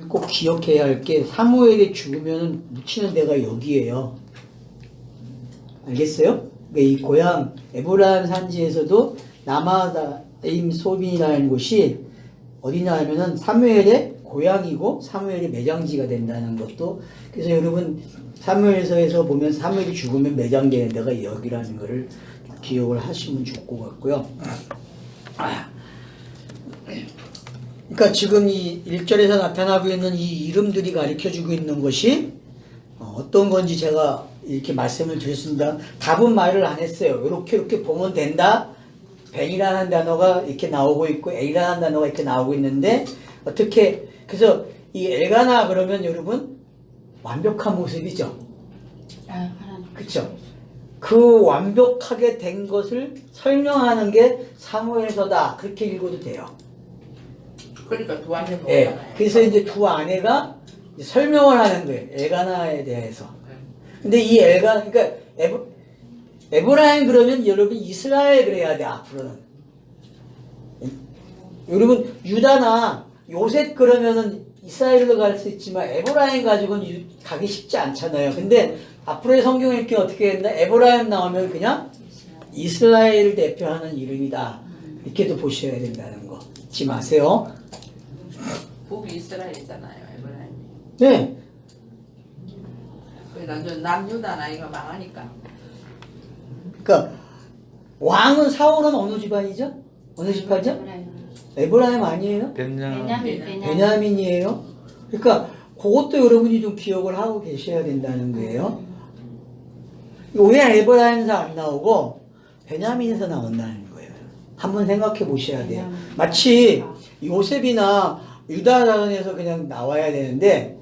꼭 기억해야 할 게 사무엘이 죽으면 묻히는 데가 여기에요. 알겠어요? 그러니까 이 고향 에브라임 산지에서도 나마다임 소빈이라는 곳이 어디냐 하면은 사무엘의 고향이고 사무엘의 매장지가 된다는 것도, 그래서 여러분 사무엘서에서 보면 사무엘이 죽으면 매장되는 데가 여기라는 것을 기억을 하시면 좋을 것 같고요. 그러니까 지금 이 1절에서 나타나고 있는 이 이름들이 가르쳐주고 있는 것이 어떤 건지 제가 이렇게 말씀을 드렸습니다. 답은 말을 안 했어요. 이렇게 보면 된다. 벤이라는 단어가 이렇게 나오고 있고 A라는 단어가 이렇게 나오고 있는데 어떻게, 그래서 이 엘가나 그러면 여러분 완벽한 모습이죠. 그렇죠. 그 완벽하게 된 것을 설명하는 게 사무엘서다. 그렇게 읽어도 돼요. 그러니까 두 아내 보잖아요. 예. 그래서 이제 두 아내가 설명을 하는 거예요. 엘가나에 대해서. 근데 이 엘가, 그러니까 에브라임 그러면 여러분 이스라엘 그래야 돼, 앞으로는. 여러분 유다나 요셉 그러면은 이스라엘로 갈 수 있지만 에브라임 가지고는 가기 쉽지 않잖아요. 근데 앞으로의 성경 읽기 어떻게 했나? 에브라임 나오면 그냥 이스라엘을 대표하는 이름이다. 이렇게도 보셔야 된다는 거 잊지 마세요. 북이 이스라엘이잖아요, 에브라임이. 네. 그러니까 남유다나 이거 망하니까. 그러니까 왕은 사울은 어느 집안이죠? 어느 집안이죠? 에브라임 아니에요? 베냐민이에요. 그러니까 그것도 여러분이 좀 기억을 하고 계셔야 된다는 거예요. 왜 에브라임에서 안 나오고 베냐민에서 나온다는 거예요. 한번 생각해 보셔야 돼요. 마치 요셉이나 유다단에서 그냥 나와야 되는데,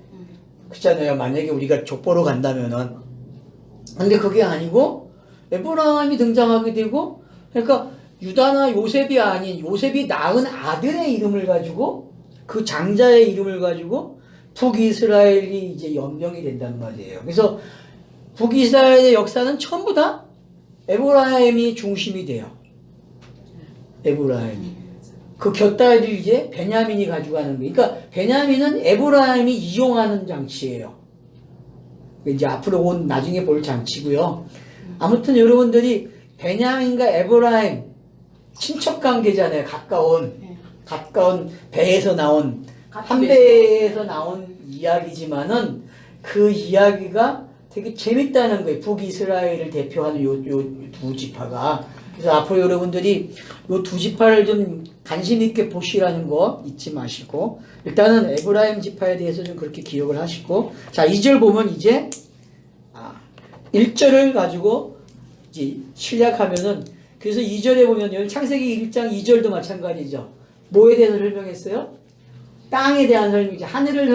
그렇잖아요. 만약에 우리가 족보로 간다면은. 근데 그게 아니고 에브라임이 등장하게 되고, 그러니까 유다나 요셉이 아닌 요셉이 낳은 아들의 이름을 가지고, 그 장자의 이름을 가지고 북이스라엘이 이제 연명이 된단 말이에요. 그래서 북이스라엘의 역사는 전부 다 에브라임이 중심이 돼요. 에브라임이. 그 곁다리를 이제 베냐민이 가져가는 거예요. 그러니까 베냐민은 에브라임이 이용하는 장치예요. 이제 앞으로 온 나중에 볼 장치고요. 아무튼 여러분들이 베냐민과 에브라임 친척 관계잖아요. 가까운 배에서 나온, 한 배에서 나온 이야기지만은 그 이야기가 되게 재밌다는 거예요. 북이스라엘을 대표하는 요 두 지파가. 그래서 앞으로 여러분들이 요 두 지파를 좀 관심 있게 보시라는 거 잊지 마시고, 일단은 에브라임 지파에 대해서 좀 그렇게 기억을 하시고, 자, 2절 보면 이제 1절을 가지고 이제 시작하면은, 그래서 2절에 보면 창세기 1장 2절도 마찬가지죠. 뭐에 대해서 설명했어요? 땅에 대한 설명이죠. 하늘을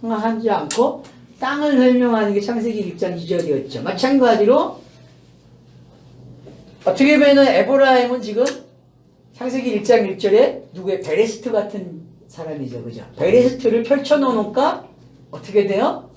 설명하지 않고 땅을 설명하는 게 창세기 1장 2절이었죠. 마찬가지로 어떻게 보면 에브라임은 지금 창세기 1장 1절에 누구의 베레스트 같은 사람이죠. 그죠? 베레스트를 펼쳐놓으니까 어떻게 돼요?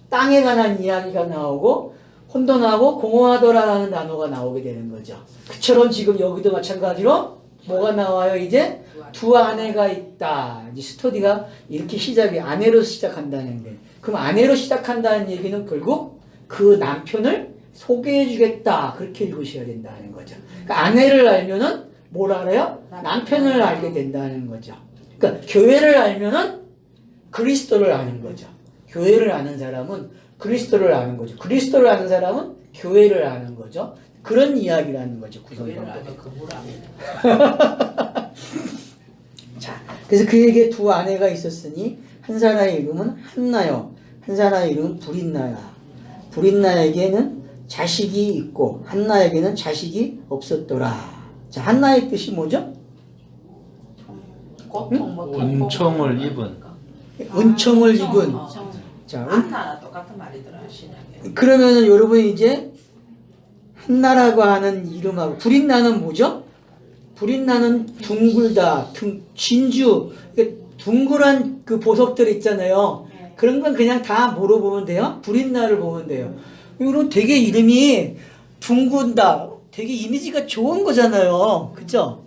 땅에 관한 이야기가 나오고 혼돈하고 공허하더라라는 단어가 나오게 되는 거죠. 그처럼 지금 여기도 마찬가지로 뭐가 나와요? 이제 두 아내가 있다. 이제 스토리가 이렇게 시작이 아내로 시작한다는 거예요. 그럼 아내로 시작한다는 얘기는 결국 그 남편을 소개해 주겠다. 그렇게 읽으셔야 된다는 거죠. 그러니까 아내를 알면은 뭘 알아요? 남편을 알게 된다는 거죠. 그러니까 교회를 알면은 그리스도를 아는 거죠. 교회를 아는 사람은 그리스도를 아는 거죠. 그리스도를 아는 사람은 교회를 아는 거죠. 그런 이야기라는 거죠. 교회를 알면 그물 자, 그래서 그에게 두 아내가 있었으니 한 사람의 이름은 한나요, 한 사람의 이름은 브릿나야. 브릿나에게는 자식이 있고 한나에게는 자식이 없었더라. 자, 한나의 뜻이 뭐죠? 은총을 입은. 은총을 입은. 자, 한나나 똑같은 말이더라, 신약에. 그러면은 여러분이 이제 한나라고 하는 이름하고 브릿나는 뭐죠? 브릿나는 둥글다, 진주, 둥글한 그 보석들 있잖아요. 그런 건 그냥 다 뭐로 보면 돼요? 브릿나를 보면 돼요. 이거 되게 이름이 둥근다, 되게 이미지가 좋은 거잖아요. 그죠?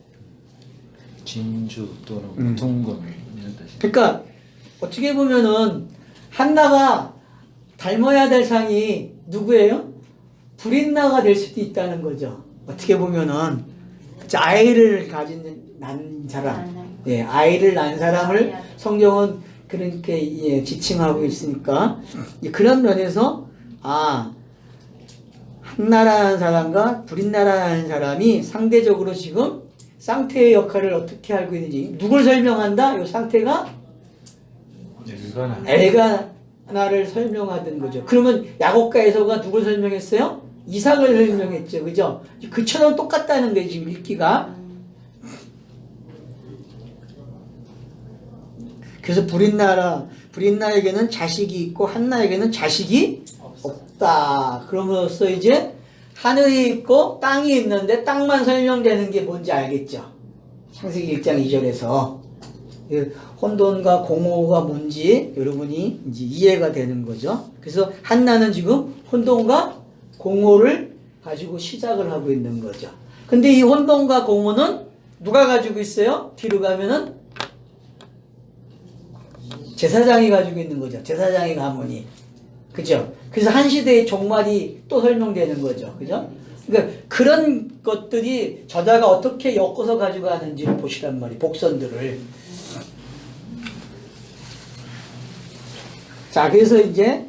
진주 또는 둥근 이런 뜻이. 그러니까 어떻게 보면은 한나가 닮아야 될 상이 누구예요? 불인나가 될 수도 있다는 거죠. 어떻게 보면은 아이를 난 사람, 예, 아이를 낳은 사람을 성경은 그렇게 예, 지칭하고 있으니까 그런 면에서 한나라는 사람과 불인나라는 사람이 상대적으로 지금 쌍태의 역할을 어떻게 알고 있는지 누굴 설명한다? 이 쌍태가 엘가나를 설명하던 거죠. 그러면 야곱가에서가 누굴 설명했어요? 이삭을 설명했죠. 그죠? 그처럼 똑같다는 거예요. 지금 읽기가. 그래서 불인나에게는 자식이 있고 한나에게는 자식이 없다. 그럼으로써 이제 하늘이 있고 땅이 있는데 땅만 설명되는 게 뭔지 알겠죠? 창세기 1장 2절에서 혼돈과 공허가 뭔지 여러분이 이제 이해가 되는 거죠. 그래서 한나는 지금 혼돈과 공허를 가지고 시작을 하고 있는 거죠. 근데 이 혼돈과 공허는 누가 가지고 있어요? 뒤로 가면은 제사장이 가지고 있는 거죠. 제사장의 가문이. 그죠? 그래서 한 시대의 종말이 또 설명되는 거죠. 그죠? 그러니까 그런 것들이 저자가 어떻게 엮어서 가지고 가는지를 보시란 말이에요. 복선들을. 자, 그래서 이제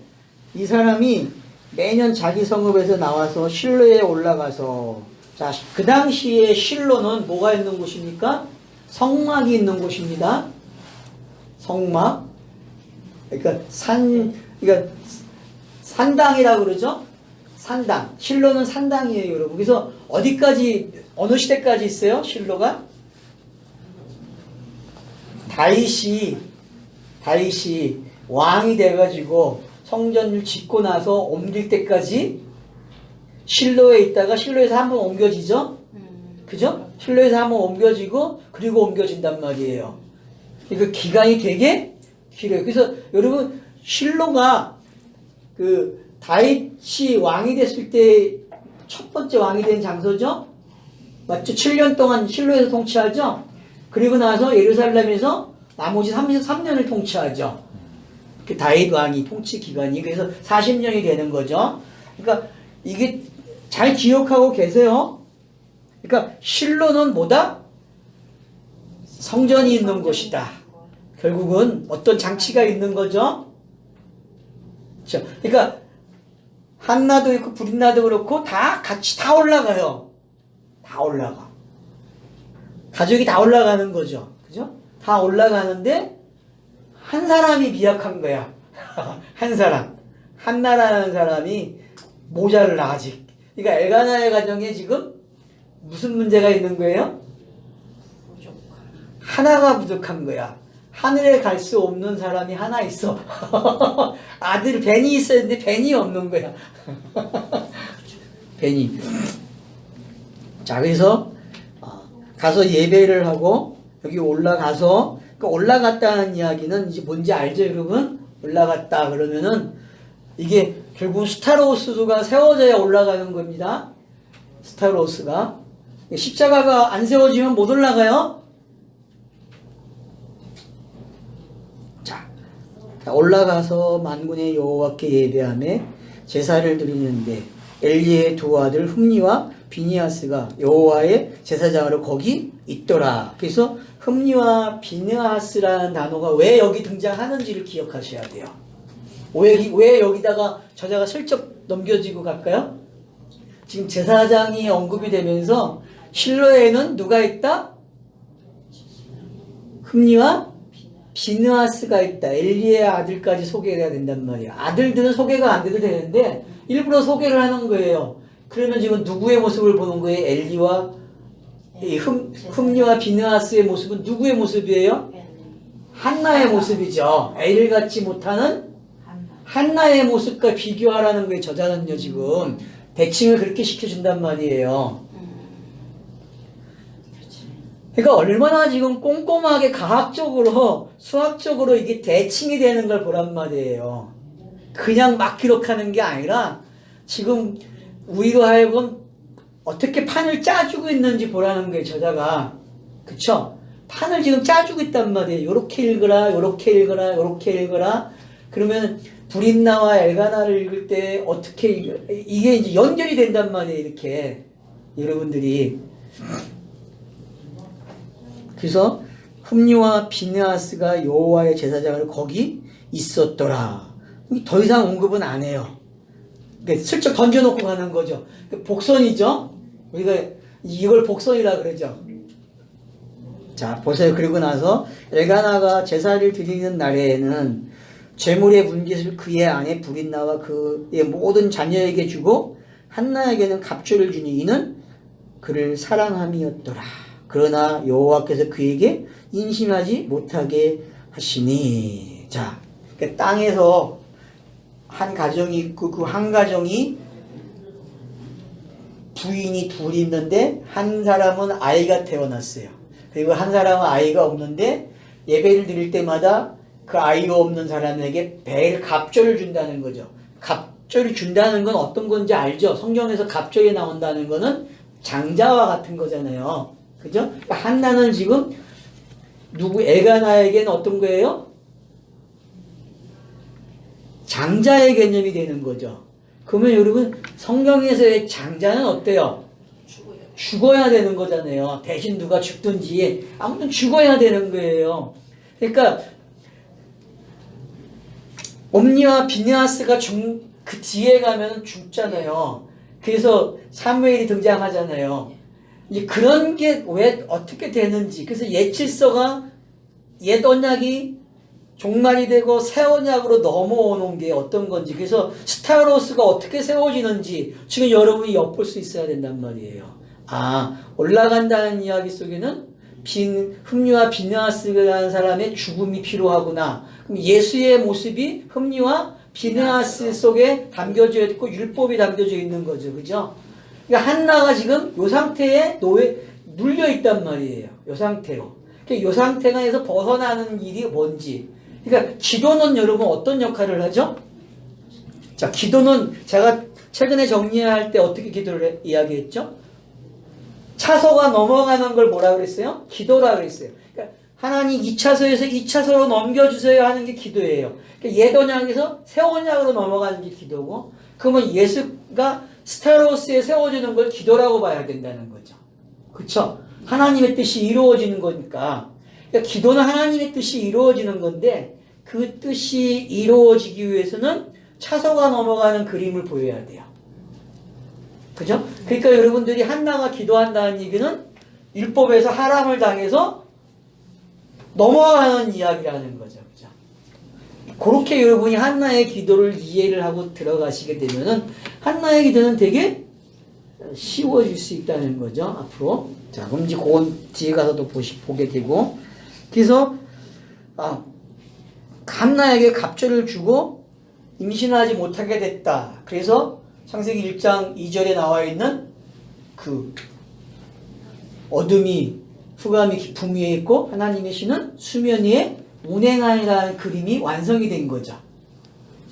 이 사람이 매년 자기 성읍에서 나와서 실로에 올라가서, 자, 그 당시에 실로는 뭐가 있는 곳입니까? 성막이 있는 곳입니다. 성막. 그러니까 그러니까 산당이라고 그러죠? 산당. 실로는 산당이에요, 여러분. 그래서 어디까지, 어느 시대까지 있어요? 실로가? 다윗이 왕이 돼가지고 성전을 짓고 나서 옮길 때까지 실로에 있다가 실로에서 한번 옮겨지죠? 그죠? 실로에서 한번 옮겨지고 그리고 옮겨진단 말이에요. 그러니까 기간이 되게 길어요. 그래서 여러분 실로가 그 다윗이 왕이 됐을 때 첫 번째 왕이 된 장소죠? 맞죠? 7년 동안 실로에서 통치하죠? 그리고 나서 예루살렘에서 나머지 33년을 통치하죠. 그 다윗 왕이 통치 기간이. 그래서 40년이 되는 거죠. 그러니까 이게 잘 기억하고 계세요. 그러니까 실로는 뭐다? 성전이 있는 곳이다. 결국은 어떤 장치가 있는 거죠. 그렇죠? 그러니까 한나도 있고 불인나도 그렇고 다 같이 다 올라가요. 다 올라가. 가족이 다 올라가는 거죠. 그죠? 다 올라가는데 한 사람이 미약한 거야. 한 사람. 한나라는 사람이 모자를 아직. 그러니까 엘가나의 가정에 지금 무슨 문제가 있는 거예요? 하나가 부족한 거야. 하늘에 갈 수 없는 사람이 하나 있어. 아들 벤이 있었는데 벤이 없는 거야. 벤이. 자, 그래서 가서 예배를 하고 여기 올라가서, 그러니까 올라갔다는 이야기는 이제 뭔지 알죠, 여러분? 올라갔다 그러면은 이게 결국 스타로스가 세워져야 올라가는 겁니다. 스타로스가. 십자가가 안 세워지면 못 올라가요. 자, 올라가서 만군의 여호와께 예배하며 제사를 드리는데 엘리의 두 아들 흠니와 비니하스가 여호와의 제사장으로 거기 있더라. 그래서 흠니와 비느하스라는 단어가 왜 여기 등장하는지를 기억하셔야 돼요. 왜 여기다가 저자가 슬쩍 넘겨지고 갈까요? 지금 제사장이 언급이 되면서 실로에는 누가 있다? 흠니와 비느하스가 있다. 엘리의 아들까지 소개가 된단 말이야. 아들들은 소개가 안 돼도 되는데 일부러 소개를 하는 거예요. 그러면 지금 누구의 모습을 보는 거예요? 엘리와 흠니와 비느하스의 모습은 누구의 모습이에요? 한나의 모습이죠. 엘을 갖지 못하는 한나의 모습과 비교하라는 거예요. 저자는요 지금 대칭을 그렇게 시켜준단 말이에요. 그러니까 얼마나 지금 꼼꼼하게 과학적으로 수학적으로 이게 대칭이 되는 걸 보란 말이에요. 그냥 막 기록하는 게 아니라 지금 우리로 하여금 어떻게 판을 짜주고 있는지 보라는 거예요, 저자가. 그쵸? 판을 지금 짜주고 있단 말이에요. 요렇게 읽으라, 요렇게 읽으라, 요렇게 읽으라. 그러면 브린나와 엘가나를 읽을 때 어떻게 이게 이제 연결이 된단 말이에요. 이렇게 여러분들이. 그래서 흠리와 비느하스가 여호와의 제사장으로 거기 있었더라. 더 이상 언급은 안 해요. 그러니까 슬쩍 던져놓고 가는 거죠. 복선이죠. 우리가 이걸 복선이라 그러죠. 자, 보세요. 그리고 나서 엘가나가 제사를 드리는 날에는 제물의 문짓을 그의 아내 브린나와 그의 모든 자녀에게 주고 한나에게는 갑주를 주니 이는 그를 사랑함이었더라. 그러나 여호와께서 그에게 인심하지 못하게 하시니. 자, 그러니까 땅에서 한 가정이 있고 그 한 가정이 부인이 둘이 있는데 한 사람은 아이가 태어났어요. 그리고 한 사람은 아이가 없는데 예배를 드릴 때마다 그 아이가 없는 사람에게 벨 갑절을 준다는 거죠. 갑절을 준다는 건 어떤 건지 알죠? 성경에서 갑절이 나온다는 거는 장자와 같은 거잖아요. 그죠? 그러니까 한나는 지금 엘가나에게는 어떤 거예요? 장자의 개념이 되는 거죠. 그러면 여러분 성경에서의 장자는 어때요? 죽어야 되는 거잖아요. 대신 누가 죽든지 아무튼 죽어야 되는 거예요. 그러니까 옴니와 비느하스가 그 뒤에 가면 죽잖아요. 그래서 사무엘이 등장하잖아요. 이제 그런 게 왜 어떻게 되는지. 그래서 옛 질서가 옛 언약이 종말이 되고 새 언약으로 넘어오는 게 어떤 건지. 그래서 스타로스가 어떻게 세워지는지 지금 여러분이 엿볼 수 있어야 된단 말이에요. 아, 올라간다는 이야기 속에는 흠리와 비느하스라는 사람의 죽음이 필요하구나. 그럼 예수의 모습이 흠리와 비느하스 속에 담겨져 있고 율법이 담겨져 있는 거죠. 그죠? 그러니까 한나가 지금 요 상태에 눌려 있단 말이에요. 요 상태로. 그러니까 요 상태에서 벗어나는 일이 뭔지. 그러니까 기도는 여러분 어떤 역할을 하죠? 자, 기도는 제가 최근에 정리할 때 어떻게 기도를 이야기했죠? 차소가 넘어가는 걸 뭐라 그랬어요? 기도라 그랬어요. 그러니까 하나님 2차소에서 2차소로 넘겨주세요 하는 게 기도예요. 그러니까 옛 언약에서 새 언약으로 넘어가는 게 기도고, 그러면 예수가 스타로스에 세워주는 걸 기도라고 봐야 된다는 거죠. 그쵸? 하나님의 뜻이 이루어지는 거니까. 그러니까 기도는 하나님의 뜻이 이루어지는 건데 그 뜻이 이루어지기 위해서는 차소가 넘어가는 그림을 보여야 돼요. 그죠? 그러니까 여러분들이 한나가 기도한다는 얘기는 율법에서 하람을 당해서 넘어가는 이야기라는 거죠. 그죠? 그렇게 여러분이 한나의 기도를 이해를 하고 들어가시게 되면은 한나의 기도는 되게 쉬워질 수 있다는 거죠. 앞으로. 자, 그럼 이제 그건 뒤에 가서도 보게 되고. 그래서 한나에게 갑절을 주고 임신하지 못하게 됐다. 그래서 창세기 1장 2절에 나와 있는 그 어둠이 흑암이 깊음 위에 있고 하나님의 신은 수면 위에 운행하니라는 그림이 완성이 된 거죠.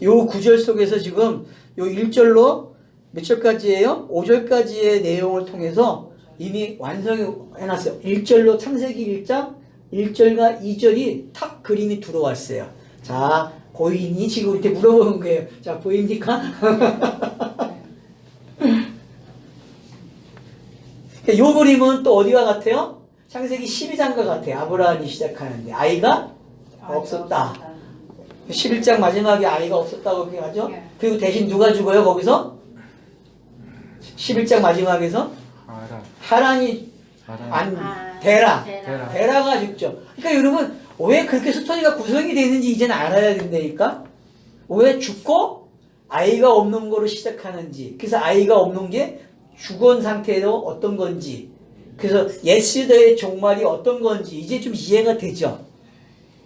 요 구절 속에서 지금 요 1절로 몇 절까지예요? 5절까지의 내용을 통해서 이미 완성해 놨어요. 1절로 창세기 1장 1절과 2절이 탁 그림이 들어왔어요. 자, 보이니? 지금 이렇게 물어보는 거예요. 자, 보입니까? 요 그림은 또 어디와 같아요? 창세기 12장과 같아요. 아브라함이 시작하는데 아이가 없었다. 11장 마지막에 아이가 없었다고 그렇게 하죠? 그리고 대신 누가 죽어요, 거기서? 11장 마지막에서? 하란이 데라가 죽죠. 그러니까 여러분, 왜 그렇게 스토리가 구성이 되는지 이제는 알아야 된다니까? 왜 죽고 아이가 없는 거로 시작하는지, 그래서 아이가 없는 게 죽은 상태로 어떤 건지, 그래서 옛시대의 종말이 어떤 건지 이제 좀 이해가 되죠?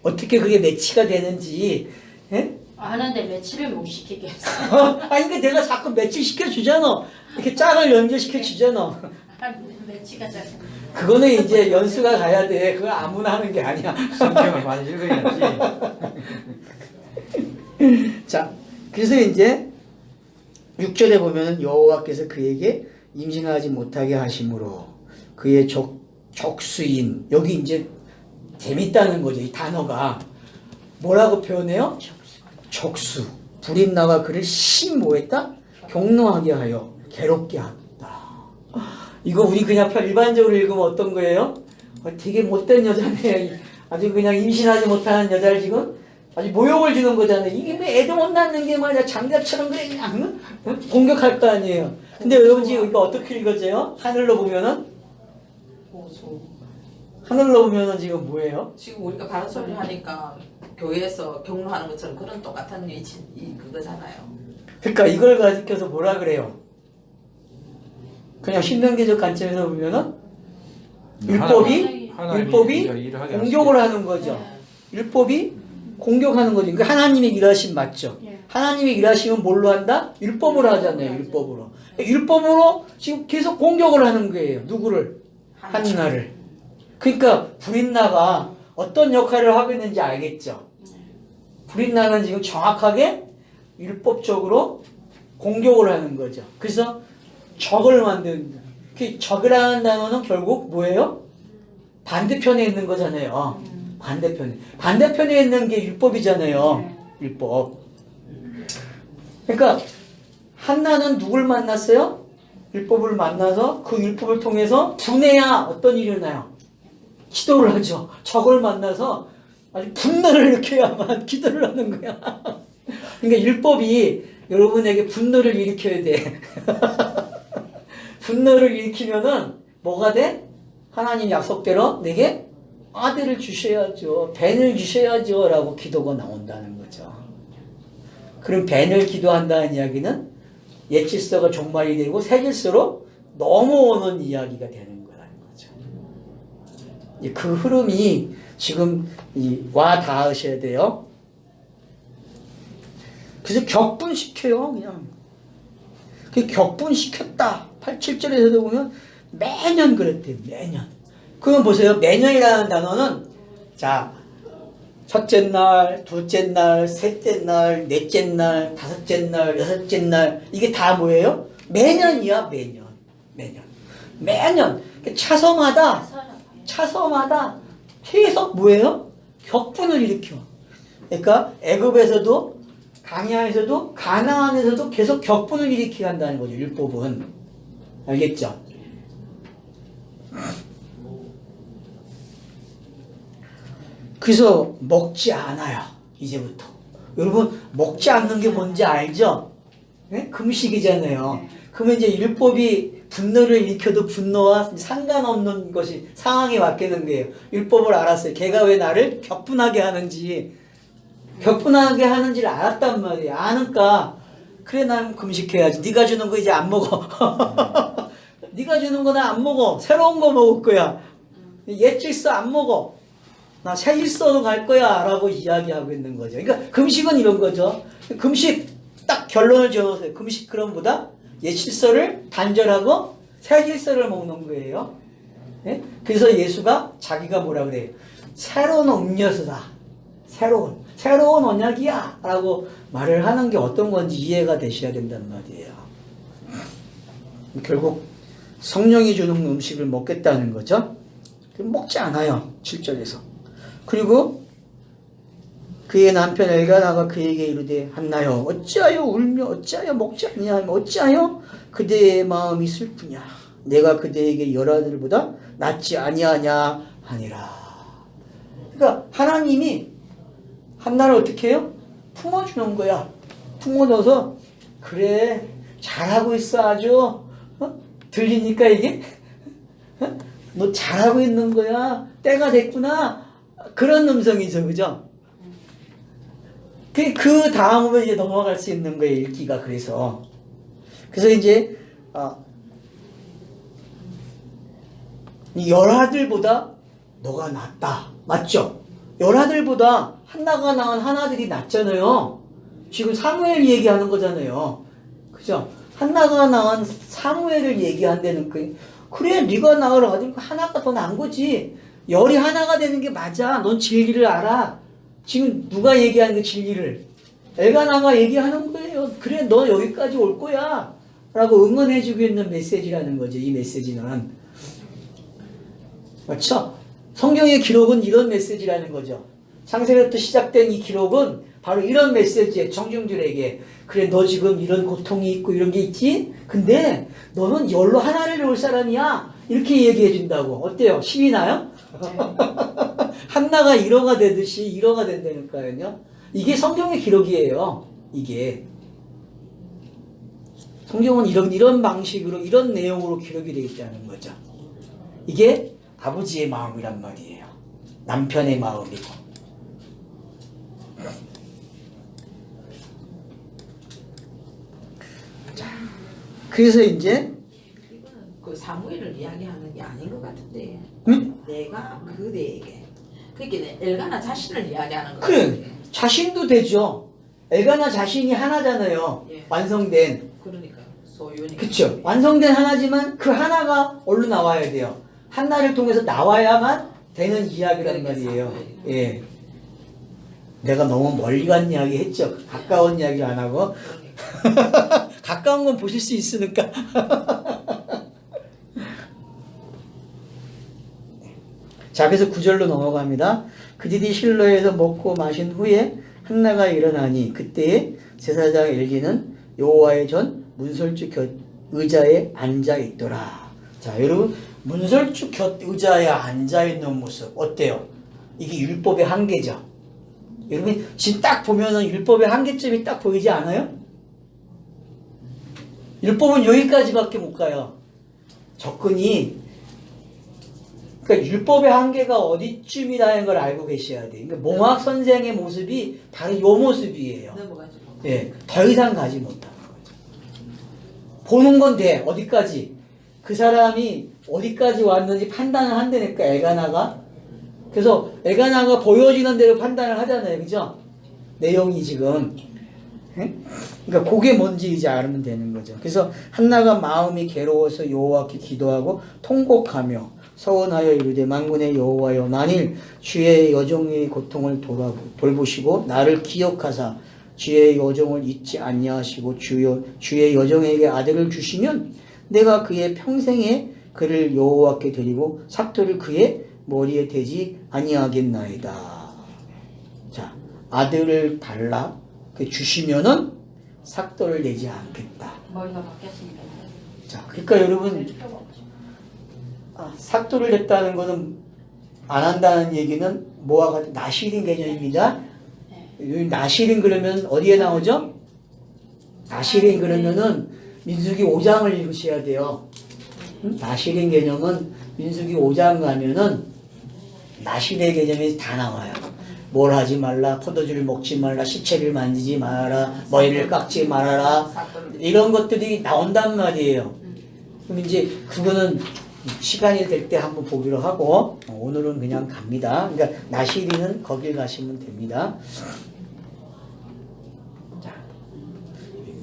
어떻게 그게 매치가 되는지. 예? 아는데 매치를 못 시키겠어. 아니, 그러니까 내가 자꾸 매치 시켜주잖아. 이렇게 짝을 연결시켜주잖아. 매치가 잘. 그거는 이제 연수가 가야 돼. 그거 아무나 하는 게 아니야. 성경을 많이 읽어야지. 자, 그래서 이제 6절에 보면 여호와께서 그에게 임신하지 못하게 하심으로 그의 적수인, 여기 이제 재밌다는 거죠. 이 단어가 뭐라고 표현해요? 족수. 불임나가 그를 심모했다? 경노하게 하여 괴롭게 한다. 이거 우리 그냥 일반적으로 읽으면 어떤 거예요? 되게 못된 여자네. 아주 그냥 임신하지 못하는 여자를 지금 아주 모욕을 주는 거잖아요. 이게 왜 애도 못 낳는 게 말이야. 장자처럼 그래 그냥 공격할 거 아니에요. 근데 여러분 지금 이거 어떻게 읽어져요? 하늘로 보면은 보수. 하늘로 보면은 지금 뭐예요? 지금 우리가 바른 소리 하니까 교회에서 경로하는 것처럼 그런 똑같은 그거잖아요. 그러니까 이걸 가지고서 뭐라 그래요? 그냥 신명기적 관점에서 보면은 율법이 공격을 하는 거죠. 율법이 공격하는 거죠. 그러니까 하나님의 일하심 맞죠? 하나님의 일하심은 뭘로 한다? 율법으로 하잖아요. 율법으로. 율법으로 지금 계속 공격을 하는 거예요. 누구를? 한나를. 그러니까 불임나가 어떤 역할을 하고 있는지 알겠죠? 불임나는 지금 정확하게 율법적으로 공격을 하는 거죠. 그래서 적을 만드는, 그 적이라는 단어는 결국 뭐예요? 반대편에 있는 거잖아요. 반대편에 있는 게 율법이잖아요. 율법. 그러니까 한나는 누굴 만났어요? 율법을 만나서 그 율법을 통해서 분해야 어떤 일이 일어나요? 기도를 하죠. 적을 만나서 아주 분노를 일으켜야만 기도를 하는 거야. 그러니까 율법이 여러분에게 분노를 일으켜야 돼. 분노를 일으키면은 뭐가 돼? 하나님 약속대로 내게 아들을 주셔야죠. 벤을 주셔야죠. 라고 기도가 나온다는 거죠. 그럼 벤을 기도한다는 이야기는 옛질서가 종말이 되고 새질서로 넘어오는 이야기가 되는 거라는 거죠. 그 흐름이 지금 와 닿으셔야 돼요. 그래서 격분시켜요. 그냥. 그 격분시켰다. 8, 7절에서도 보면 매년 그랬대요. 매년. 그럼 보세요. 매년이라는 단어는 자 첫째 날, 둘째 날, 셋째 날, 넷째 날, 다섯째 날, 여섯째 날 이게 다 뭐예요? 매년이야. 매년. 차서마다 계속 뭐예요? 격분을 일으켜. 그러니까 애굽에서도 강야에서도 가나안에서도 계속 격분을 일으키게 한다는 거죠. 율법은. 알겠죠? 그래서 먹지 않아요. 이제부터. 여러분 먹지 않는 게 뭔지 알죠? 네? 금식이잖아요. 그러면 이제 율법이 분노를 일으켜도 분노와 상관없는 것이 상황이 바뀌는 거예요. 율법을 알았어요. 걔가 왜 나를 격분하게 하는지를 알았단 말이에요. 아니까 그래 난 금식해야지. 네가 주는 거 이제 안 먹어. 네가 주는 거 나 안 먹어. 새로운 거 먹을 거야. 옛 질서 안 먹어. 나 새 질서로 갈 거야. 라고 이야기하고 있는 거죠. 그러니까 금식은 이런 거죠. 금식 딱 결론을 지어놓으세요. 금식 그럼 뭐다? 옛 질서를 단절하고 새 질서를 먹는 거예요. 네? 그래서 예수가 자기가 뭐라 그래요? 새로운 음료수다. 새로운 언약이야. 라고 말을 하는 게 어떤 건지 이해가 되셔야 된단 말이에요. 결국 성령이 주는 음식을 먹겠다는 거죠. 먹지 않아요. 7절에서. 그리고 그의 남편 엘가나가 그에게 이르되 한나여 어찌하여 울며 어찌하여 먹지 않냐 어찌하여 그대의 마음이 슬프냐 내가 그대에게 열아들보다 낫지 아니하냐 하니라. 그러니까 하나님이 한나를 어떻게 해요? 품어주는 거야. 품어줘서 그래 잘하고 있어 아주 들리니까 이게 너 잘하고 있는 거야 때가 됐구나 그런 음성이죠. 그죠? 그 다음으로 이제 넘어갈 수 있는 거예요. 읽기가. 그래서 이제 열아들보다 너가 낫다. 맞죠? 열아들보다 한나가 낳은 하나들이 낫잖아요. 지금 사무엘 얘기하는 거잖아요. 그죠? 한나가 낳은 사무엘을 얘기한다는 거예요. 그래 네가 낳을 아들 하나가 더 나은 거지. 열이 하나가 되는 게 맞아. 넌 진리를 알아. 지금 누가 얘기하는 거 진리를? 엘가나가 얘기하는 거예요. 그래 너 여기까지 올 거야. 라고 응원해주고 있는 메시지라는 거죠. 이 메시지는. 그렇죠? 성경의 기록은 이런 메시지라는 거죠. 창세기부터 시작된 이 기록은 바로 이런 메시지에 청중들에게 그래 너 지금 이런 고통이 있고 이런 게 있지? 근데 너는 열로 하나를 이룰 사람이야. 이렇게 얘기해 준다고. 어때요? 신이 나요? 한나가 1호가 되듯이 1호가 된다니까요. 이게 성경의 기록이에요. 이게. 성경은 이런 방식으로 이런 내용으로 기록이 되어 있다는 거죠. 이게 아버지의 마음이란 말이에요. 남편의 마음이고. 자, 그래서 이제 이거는 그 사무엘을 이야기하는 게 아닌 것 같은데. 응? 내가 그대에게. 그러니까 엘가나 자신을 이야기하는 거. 그래 자신도 되죠. 엘가나 자신이 하나잖아요. 예. 완성된. 그러니까 소윤이. 그쵸. 완성된 하나지만 그 하나가 얼른 나와야 돼요. 한나를 통해서 나와야만 되는 이야기란 말이에요. 예. 내가 너무 멀리 간 이야기 했죠. 가까운 이야기 안 하고. 가까운 건 보실 수 있으니까. 자, 그래서 9절로 넘어갑니다. 그들이 실로에서 먹고 마신 후에 한나가 일어나니 그때에 제사장 엘리는 여호와의 전 문설주 곁 의자에 앉아 있더라. 자, 여러분 문설주 곁 의자에 앉아 있는 모습 어때요? 이게 율법의 한계죠. 여러분 지금 딱 보면은 율법의 한계점이 딱 보이지 않아요? 율법은 여기까지밖에 못 가요. 접근이 그러니까 율법의 한계가 어디쯤이라는 걸 알고 계셔야 돼요. 그러니까 몽학 선생의 모습이 바로 이 모습이에요. 넘어가지 못. 예, 더 이상 가지 못하는 거죠. 보는 건 돼. 어디까지? 그 사람이 어디까지 왔는지 판단을 한다니까, 엘가나가. 그래서 엘가나가 보여지는 대로 판단을 하잖아요. 그죠? 내용이 지금. 예? 그러니까 그게 뭔지 이제 알면 되는 거죠. 그래서 한나가 마음이 괴로워서 여호와께 기도하고 통곡하며 서원하여 이르되 만군의 여호와여 만일 주의 여종의 고통을 돌보시고 나를 기억하사 주의 여종을 잊지 아니하시고 주의 여종에게 아들을 주시면 내가 그의 평생에 그를 여호와께 드리고 삭도를 그의 머리에 대지 아니하겠나이다. 자, 아들을 달라 그 주시면은 삭도를 내지 않겠다. 머리가 바뀌었으니까. 자, 그러니까 여러분 삭도를 냈다는 것은 안 한다는 얘기는 뭐와 같은 나실인 개념입니다. 여기 나실인 그러면 어디에 나오죠? 나실인 그러면은 민수기 5장을 읽으셔야 돼요. 나실인 개념은 민수기 5장 가면은 나실의 개념이 다 나와요. 뭘 하지 말라, 포도주를 먹지 말라, 시체를 만지지 말아라, 머리를 깎지 말아라, 이런 것들이 나온단 말이에요. 그럼 이제 그거는 시간이 될 때 한번 보기로 하고 오늘은 그냥 갑니다. 그러니까 나시리는 거길 가시면 됩니다. 자,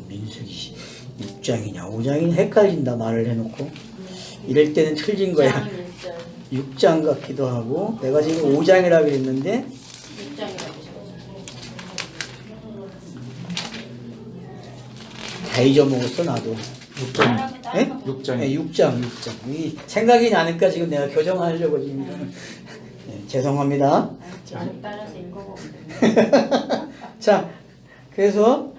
민수기 6장이냐 5장이냐 헷갈린다 말을 해놓고 이럴 때는 틀린 거야. 6장 같기도 하고 내가 지금 5장이라고 그랬는데 6장이라고 다 잊어먹었어 나도. 6장. 네? 6장. 네, 6장. 이 생각이 나니까 지금 내가 교정하려고 지금. 네, 죄송합니다. 따라서 읽어보면 자, 그래서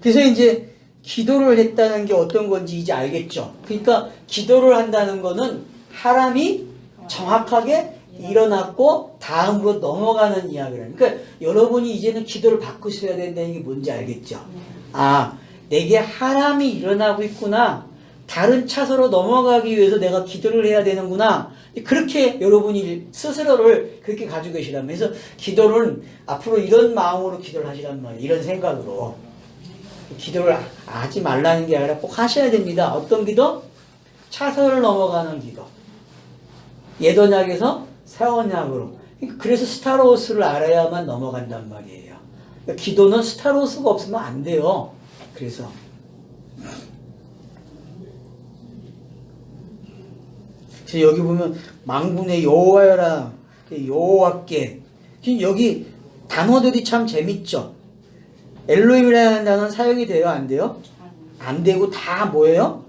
이제 기도를 했다는 게 어떤 건지 이제 알겠죠. 그러니까 기도를 한다는 거는 사람이 정확하게 일어났고 다음으로 넘어가는 이야기를. 그러니까 여러분이 이제는 기도를 바꾸셔야 된다는 게 뭔지 알겠죠. 내게 하람이 일어나고 있구나. 다른 차서로 넘어가기 위해서 내가 기도를 해야 되는구나. 그렇게 여러분이 스스로를 그렇게 가지고 계시라면. 그래서 기도를 앞으로 이런 마음으로 기도를 하시란 말이에요. 이런 생각으로. 기도를 하지 말라는 게 아니라 꼭 하셔야 됩니다. 어떤 기도? 차서를 넘어가는 기도. 옛 언약에서 새 언약으로. 그래서 스타로스를 알아야만 넘어간단 말이에요. 그러니까 기도는 스타로스가 없으면 안 돼요. 그래서 여기 보면 만군의 여호와여라 여호와께 여기 단어들이 참 재밌죠. 엘로힘이라는 단어는 사용이 돼요? 안 돼요? 안 되고 다 뭐예요?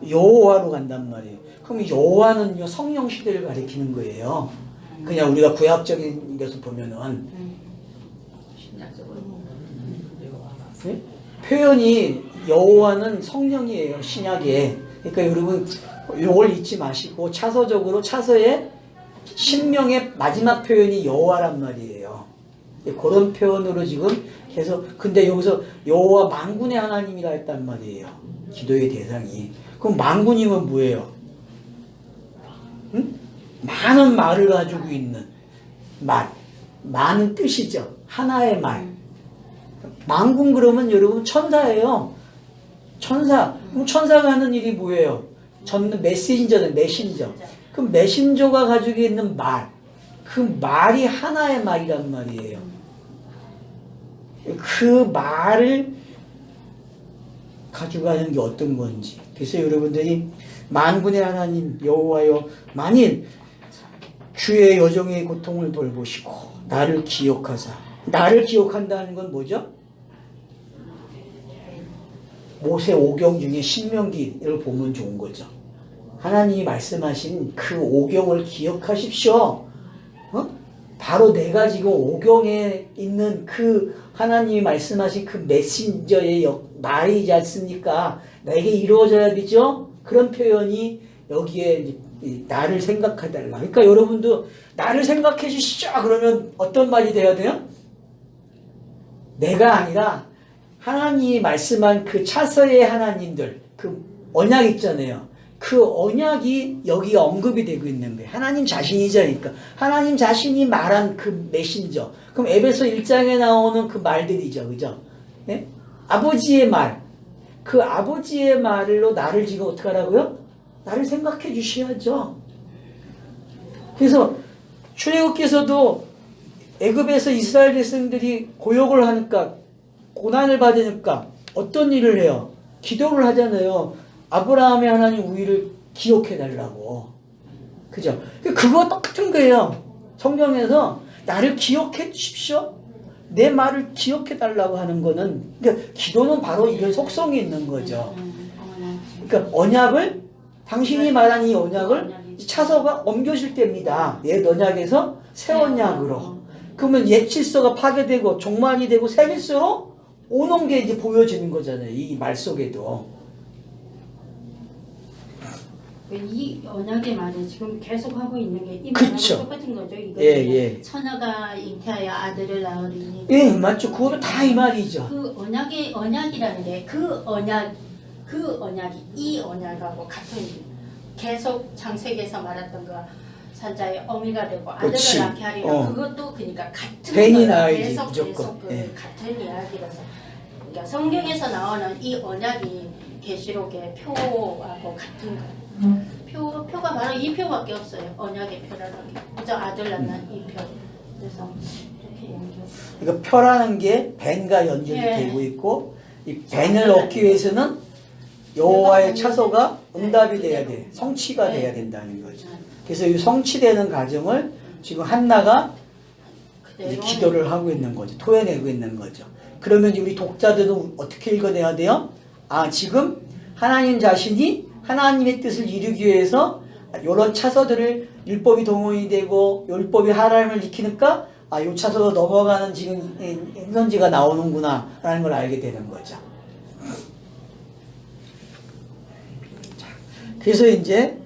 여호와로 간단 말이에요. 그럼 여호와는요 성령 시대를 가리키는 거예요. 그냥 우리가 구약적인 것을 보면은 신약적으로 네? 표현이 여호와는 성령이에요. 신약에. 그러니까 여러분 요걸 잊지 마시고 차서적으로 차서의 신명의 마지막 표현이 여호와란 말이에요. 그런 표현으로 지금 계속 근데 여기서 여호와 만군의 하나님이라 했단 말이에요. 기도의 대상이. 그럼 만군이면 뭐예요? 응? 많은 말을 가지고 있는 말. 많은 뜻이죠. 하나의 말. 만군 그러면 여러분 천사예요. 천사. 그럼 천사가 하는 일이 뭐예요? 저는 메신저는 메신저. 그 메신저가 가지고 있는 말. 그 말이 하나의 말이란 말이에요. 그 말을 가져가는 게 어떤 건지. 그래서 여러분들이 만군의 하나님 여호와여 만일 주의 여종의 고통을 돌보시고 나를 기억하사. 나를 기억한다는 건 뭐죠? 모세 오경 중에 신명기를 보면 좋은 거죠. 하나님이 말씀하신 그 오경을 기억하십시오. 어? 바로 내가 지금 오경에 있는 그 하나님이 말씀하신 그 메신저의 말이지 않습니까? 내게 이루어져야 되죠? 그런 표현이 여기에 나를 생각해달라. 그러니까 여러분도 나를 생각해 주시죠. 그러면 어떤 말이 돼야 돼요? 내가 아니라 하나님이 말씀한 그 차서의 하나님들, 그 언약 있잖아요. 그 언약이 여기 언급이 되고 있는 거예요. 하나님 자신이죠. 그러니까 하나님 자신이 말한 그 메신저. 그럼 에베소 1장에 나오는 그 말들이죠. 그죠? 네? 아버지의 말. 그 아버지의 말로 나를 지금 어떻게 하라고요? 나를 생각해 주셔야죠. 그래서 출애굽께서도 애굽에서 이스라엘 백성들이 고역을 하니까 고난을 받으니까 어떤 일을 해요? 기도를 하잖아요. 아브라함의 하나님 우리를 기억해 달라고. 그죠? 그거 똑같은 거예요. 성경에서 나를 기억해 주십시오. 내 말을 기억해 달라고 하는 거는 그러니까 기도는 바로 이런 속성이 있는 거죠. 그러니까 언약을 당신이 말한 이 언약을 차서가 옮겨질 때입니다. 옛 언약에서 새 언약으로. 그러면 옛 질서가 파괴되고 종말이 되고 새 질서로 오는 게 이제 보여지는 거잖아요. 이 말 속에도. 이 언약의 말을 지금 계속 하고 있는 게 이 그쵸. 말하고 똑같은 거죠. 이거 예. 처녀가 잉태하여 아들을 낳으리니. 예, 맞죠. 그것도 다 이 말이죠. 그 언약이라는 게 그 언약이 이 언약하고 같은 계속 창세기에서 말했던 거 산자의 어미가 되고 아들을 그치. 낳게 하리라. 어. 그것도 그러니까 같은 벤이 거예요. 나와야지, 계속 무조건. 그 예. 같은 이야기라서. 그러니까 성경에서 나오는 이 언약이 계시록의 표하고 같은 거. 표가 바로 이 표밖에 없어요. 언약의 표라는 게. 그저 아들 낳는 이 표. 그래서 이렇게 연결. 그러니까 표라는 게 벤과 연결이 예. 되고 있고 이 벤을 얻기 위해서는 여호와의 차소가 응답이 돼야 돼. 성취가 돼야 된다는 거죠. 그래서 이 성취되는 과정을 지금 한나가 이제 기도를 하고 있는 거죠. 토해내고 있는 거죠. 그러면 우리 독자들은 어떻게 읽어내야 돼요? 아, 지금 하나님 자신이 하나님의 뜻을 이루기 위해서 이런 차서들을 율법이 동원이 되고 율법이 하나님을 지키니까 아, 이 차서가 넘어가는 지금 행선지가 나오는구나 라는 걸 알게 되는 거죠. 자, 그래서 이제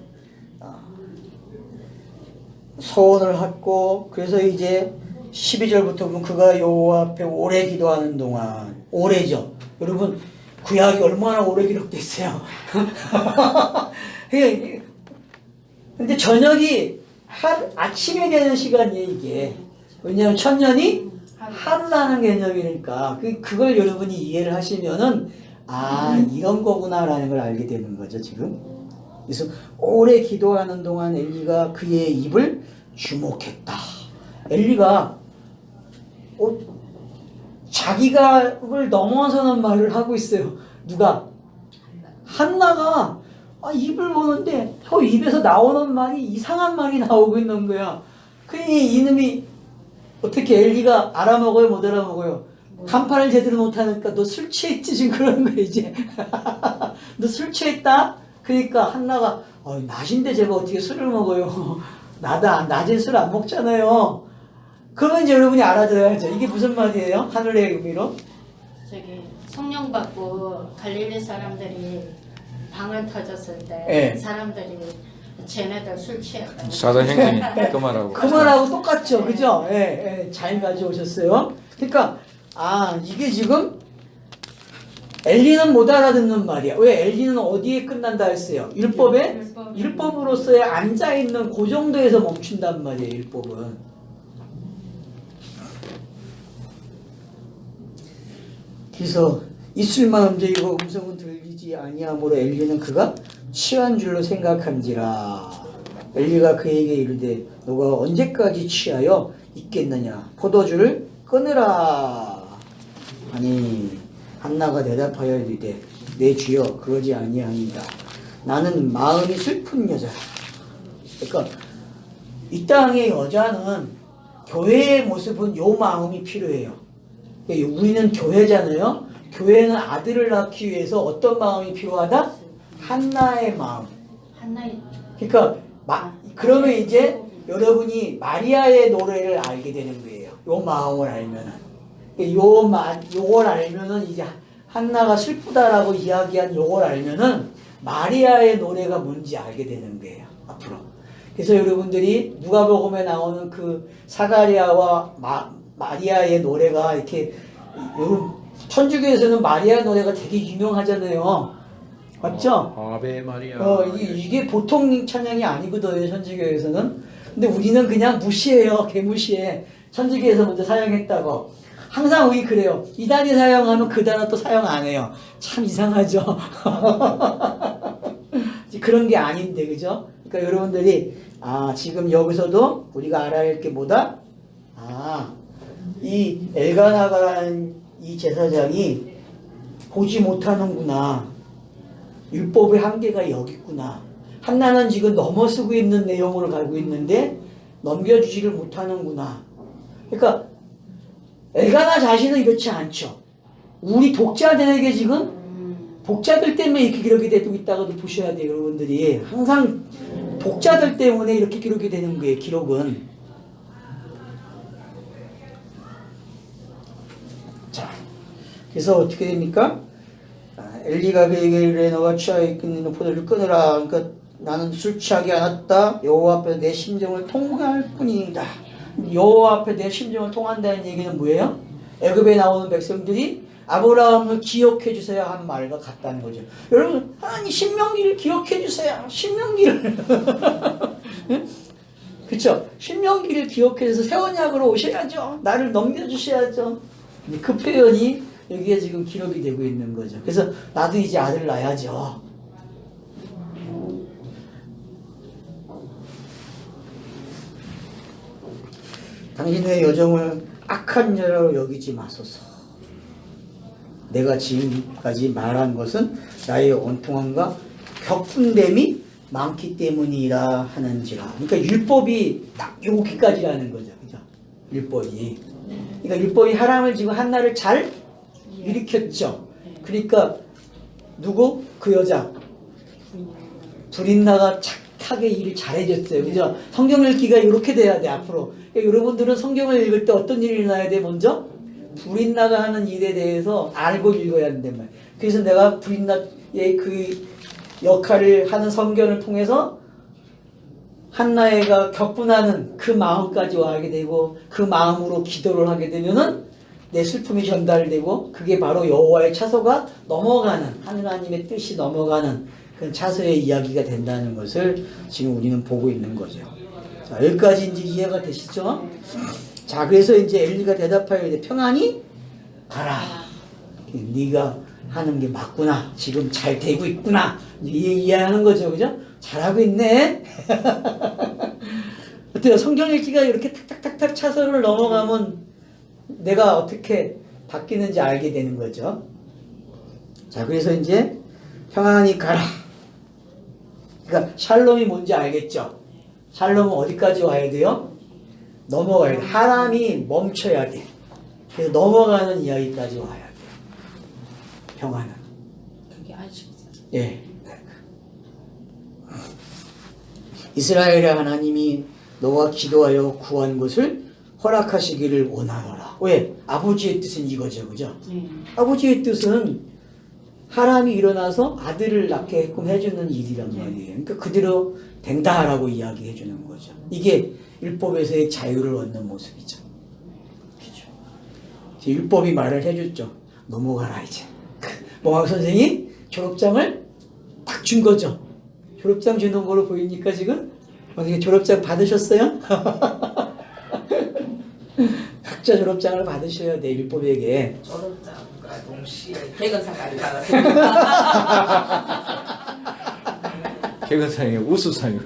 소원을 했고 그래서 이제 12절부터 보면 그가 여호와 앞에 오래 기도하는 동안 오래죠. 여러분 구약이 얼마나 오래 기록됐어요. 근데 저녁이 아침에 되는 시간이에요 이게. 왜냐하면 천년이 하루라는 개념이니까 그걸 여러분이 이해를 하시면은 아 이런 거구나라는 걸 알게 되는 거죠 지금. 그래서 오래 기도하는 동안 엘리가 그의 입을 주목했다. 엘리가 자기가를 넘어서는 말을 하고 있어요. 누가? 한나가 입을 보는데 저 입에서 나오는 말이 이상한 말이 나오고 있는 거야. 그러니 이놈이 어떻게 엘리가 알아먹어요? 못 알아먹어요? 간판을 제대로 못하니까 너 술 취했지 지금 그러는 거야 이제. 너 술 취했다? 그러니까 한나가 낮인데 제가 어떻게 술을 먹어요? 낮은 술 안 먹잖아요. 그러면 이제 여러분이 알아들어야죠. 이게 무슨 말이에요? 하늘의 의미로? 저기 성령 받고 갈릴리 사람들이 방을 터졌을 때 예. 사람들이 쟤네들 술 취했다. 사도행전이 그 말하고. 그 말하고 똑같죠. 그죠? 잘 가져오셨어요. 그러니까, 이게 지금 엘리는 못 알아듣는 말이야. 왜? 엘리는 어디에 끝난다 했어요? 율법으로서의 앉아있는 그 정도에서 멈춘단 말이에요. 율법은. 그래서 입술만 움직이고 음성은 들리지 아니하므로 엘리는 그가 취한 줄로 생각한지라. 엘리가 그에게 이르되 너가 언제까지 취하여 있겠느냐? 포도주를 끊으라. 아니 한나가 대답하여 이르되 내 주여 그러지 아니하니이다. 나는 마음이 슬픈 여자라. 그러니까 이 땅의 여자는 교회의 모습은 요 마음이 필요해요. 우리는 교회잖아요. 교회는 아들을 낳기 위해서 어떤 마음이 필요하다? 한나의 마음. 한나의 그러니까 그러면 이제 여러분이 마리아의 노래를 알게 되는 거예요. 요 마음을 알면은. 요걸 알면은 이제 한나가 슬프다라고 이야기한 요걸 알면은 마리아의 노래가 뭔지 알게 되는 거예요. 앞으로. 그래서 여러분들이 누가복음에 나오는 그 사가랴와 마리아의 노래가 이렇게 여러분 천주교에서는 마리아 노래가 되게 유명하잖아요. 맞죠? 아베 마리아. 이게 보통 찬양이 아니거든요. 천주교에서는. 근데 우리는 그냥 무시해요. 개무시해. 천주교에서 먼저 사용했다고. 항상 우리 그래요. 이 단위 사용하면 그 단어 또 사용 안 해요. 참 이상하죠. 그런 게 아닌데, 그죠? 그러니까 여러분들이 지금 여기서도 우리가 알아야 할 게 뭐다? 이 엘가나가라는 이 제사장이 보지 못하는구나. 율법의 한계가 여기 있구나. 한나는 지금 넘어서고 있는 내용을 가지고 있는데 넘겨주지를 못하는구나. 그러니까 엘가나 자신은 이렇지 않죠. 우리 독자들에게 지금 독자들 때문에 이렇게 기록이 되고 있다고도 보셔야 돼요. 여러분들이 항상 독자들 때문에 이렇게 기록이 되는 거예요. 기록은. 자, 그래서 어떻게 됩니까? 엘리가 그에게 이르되 너가 취하여 있는 포도주를 끊으라. 그러니까 나는 술 취하지 않았다. 여호와 앞에 내 심정을 통할 뿐이다. 여호와 앞에 내 심정을 통한다는 얘기는 뭐예요? 애굽에 나오는 백성들이 아브라함을 기억해 주세요 한 말과 같다는 거죠. 여러분 하나님 신명기를 기억해 주세요. 신명기를 그쵸? 신명기를 기억해서 새 언약으로 오셔야죠. 나를 넘겨주셔야죠. 그 표현이 여기에 지금 기록이 되고 있는 거죠. 그래서 나도 이제 아들 낳아야죠. 당신의 여정을 악한 자로 여기지 마소서. 내가 지금까지 말한 것은 나의 온통함과 격분됨이 많기 때문이라 하는지라. 그러니까 율법이 딱 여기까지라는 거죠. 그죠? 율법이. 그러니까 율법이 하람을 지금 한나를 잘 일으켰죠. 그러니까 누구? 그 여자 브린나가 착하게 일을 잘해줬어요. 그죠? 성경 읽기가 이렇게 돼야 돼 앞으로. 그러니까 여러분들은 성경을 읽을 때 어떤 일이 일어나야 돼? 먼저 브린나가 하는 일에 대해서 알고 읽어야 된단 말이에요. 그래서 내가 브린나의 그 역할을 하는 성경을 통해서 한나애가 격분하는 그 마음까지 와게 되고 그 마음으로 기도를 하게 되면은 내 슬픔이 전달되고 그게 바로 여호와의 차소가 넘어가는 하나님의 뜻이 넘어가는 그런 차소의 이야기가 된다는 것을 지금 우리는 보고 있는 거죠. 자, 여기까지 이제 이해가 되시죠? 자, 그래서 이제 엘리가 대답하여 돼. 평안히 가라. 네가 하는 게 맞구나. 지금 잘 되고 있구나. 이해하는 거죠, 그죠? 잘하고 있네. 어때요? 성경 읽기가 이렇게 탁탁탁탁 차서를 넘어가면 내가 어떻게 바뀌는지 알게 되는 거죠. 자, 그래서 이제 평안히 가라. 그러니까 샬롬이 뭔지 알겠죠? 샬롬은 어디까지 와야 돼요? 넘어가야 돼. 하람이 멈춰야 돼. 그래서 넘어가는 이야기까지 와야 돼. 평안은. 그게 안식이죠. 예. 이스라엘의 하나님이 너가 기도하여 구한 것을 허락하시기를 원하노라. 왜? 아버지의 뜻은 이거죠. 그죠? 아버지의 뜻은 사람이 일어나서 아들을 낳게끔 해주는 일이란 말이에요. 그러니까 그대로 된다라고 이야기해 주는 거죠. 이게 율법에서의 자유를 얻는 모습이죠. 그죠? 율법이 말을 해줬죠. 넘어가라 이제. 몽학 선생이 졸업장을 딱 준 거죠. 졸업장 주는 걸로 보입니까 지금? 어떻게 졸업장 받으셨어요? 각자 졸업장을 받으셔야 돼 율법에게. 졸업장과 동시에 개근상까지 받았습니다. 개근상이 우수상이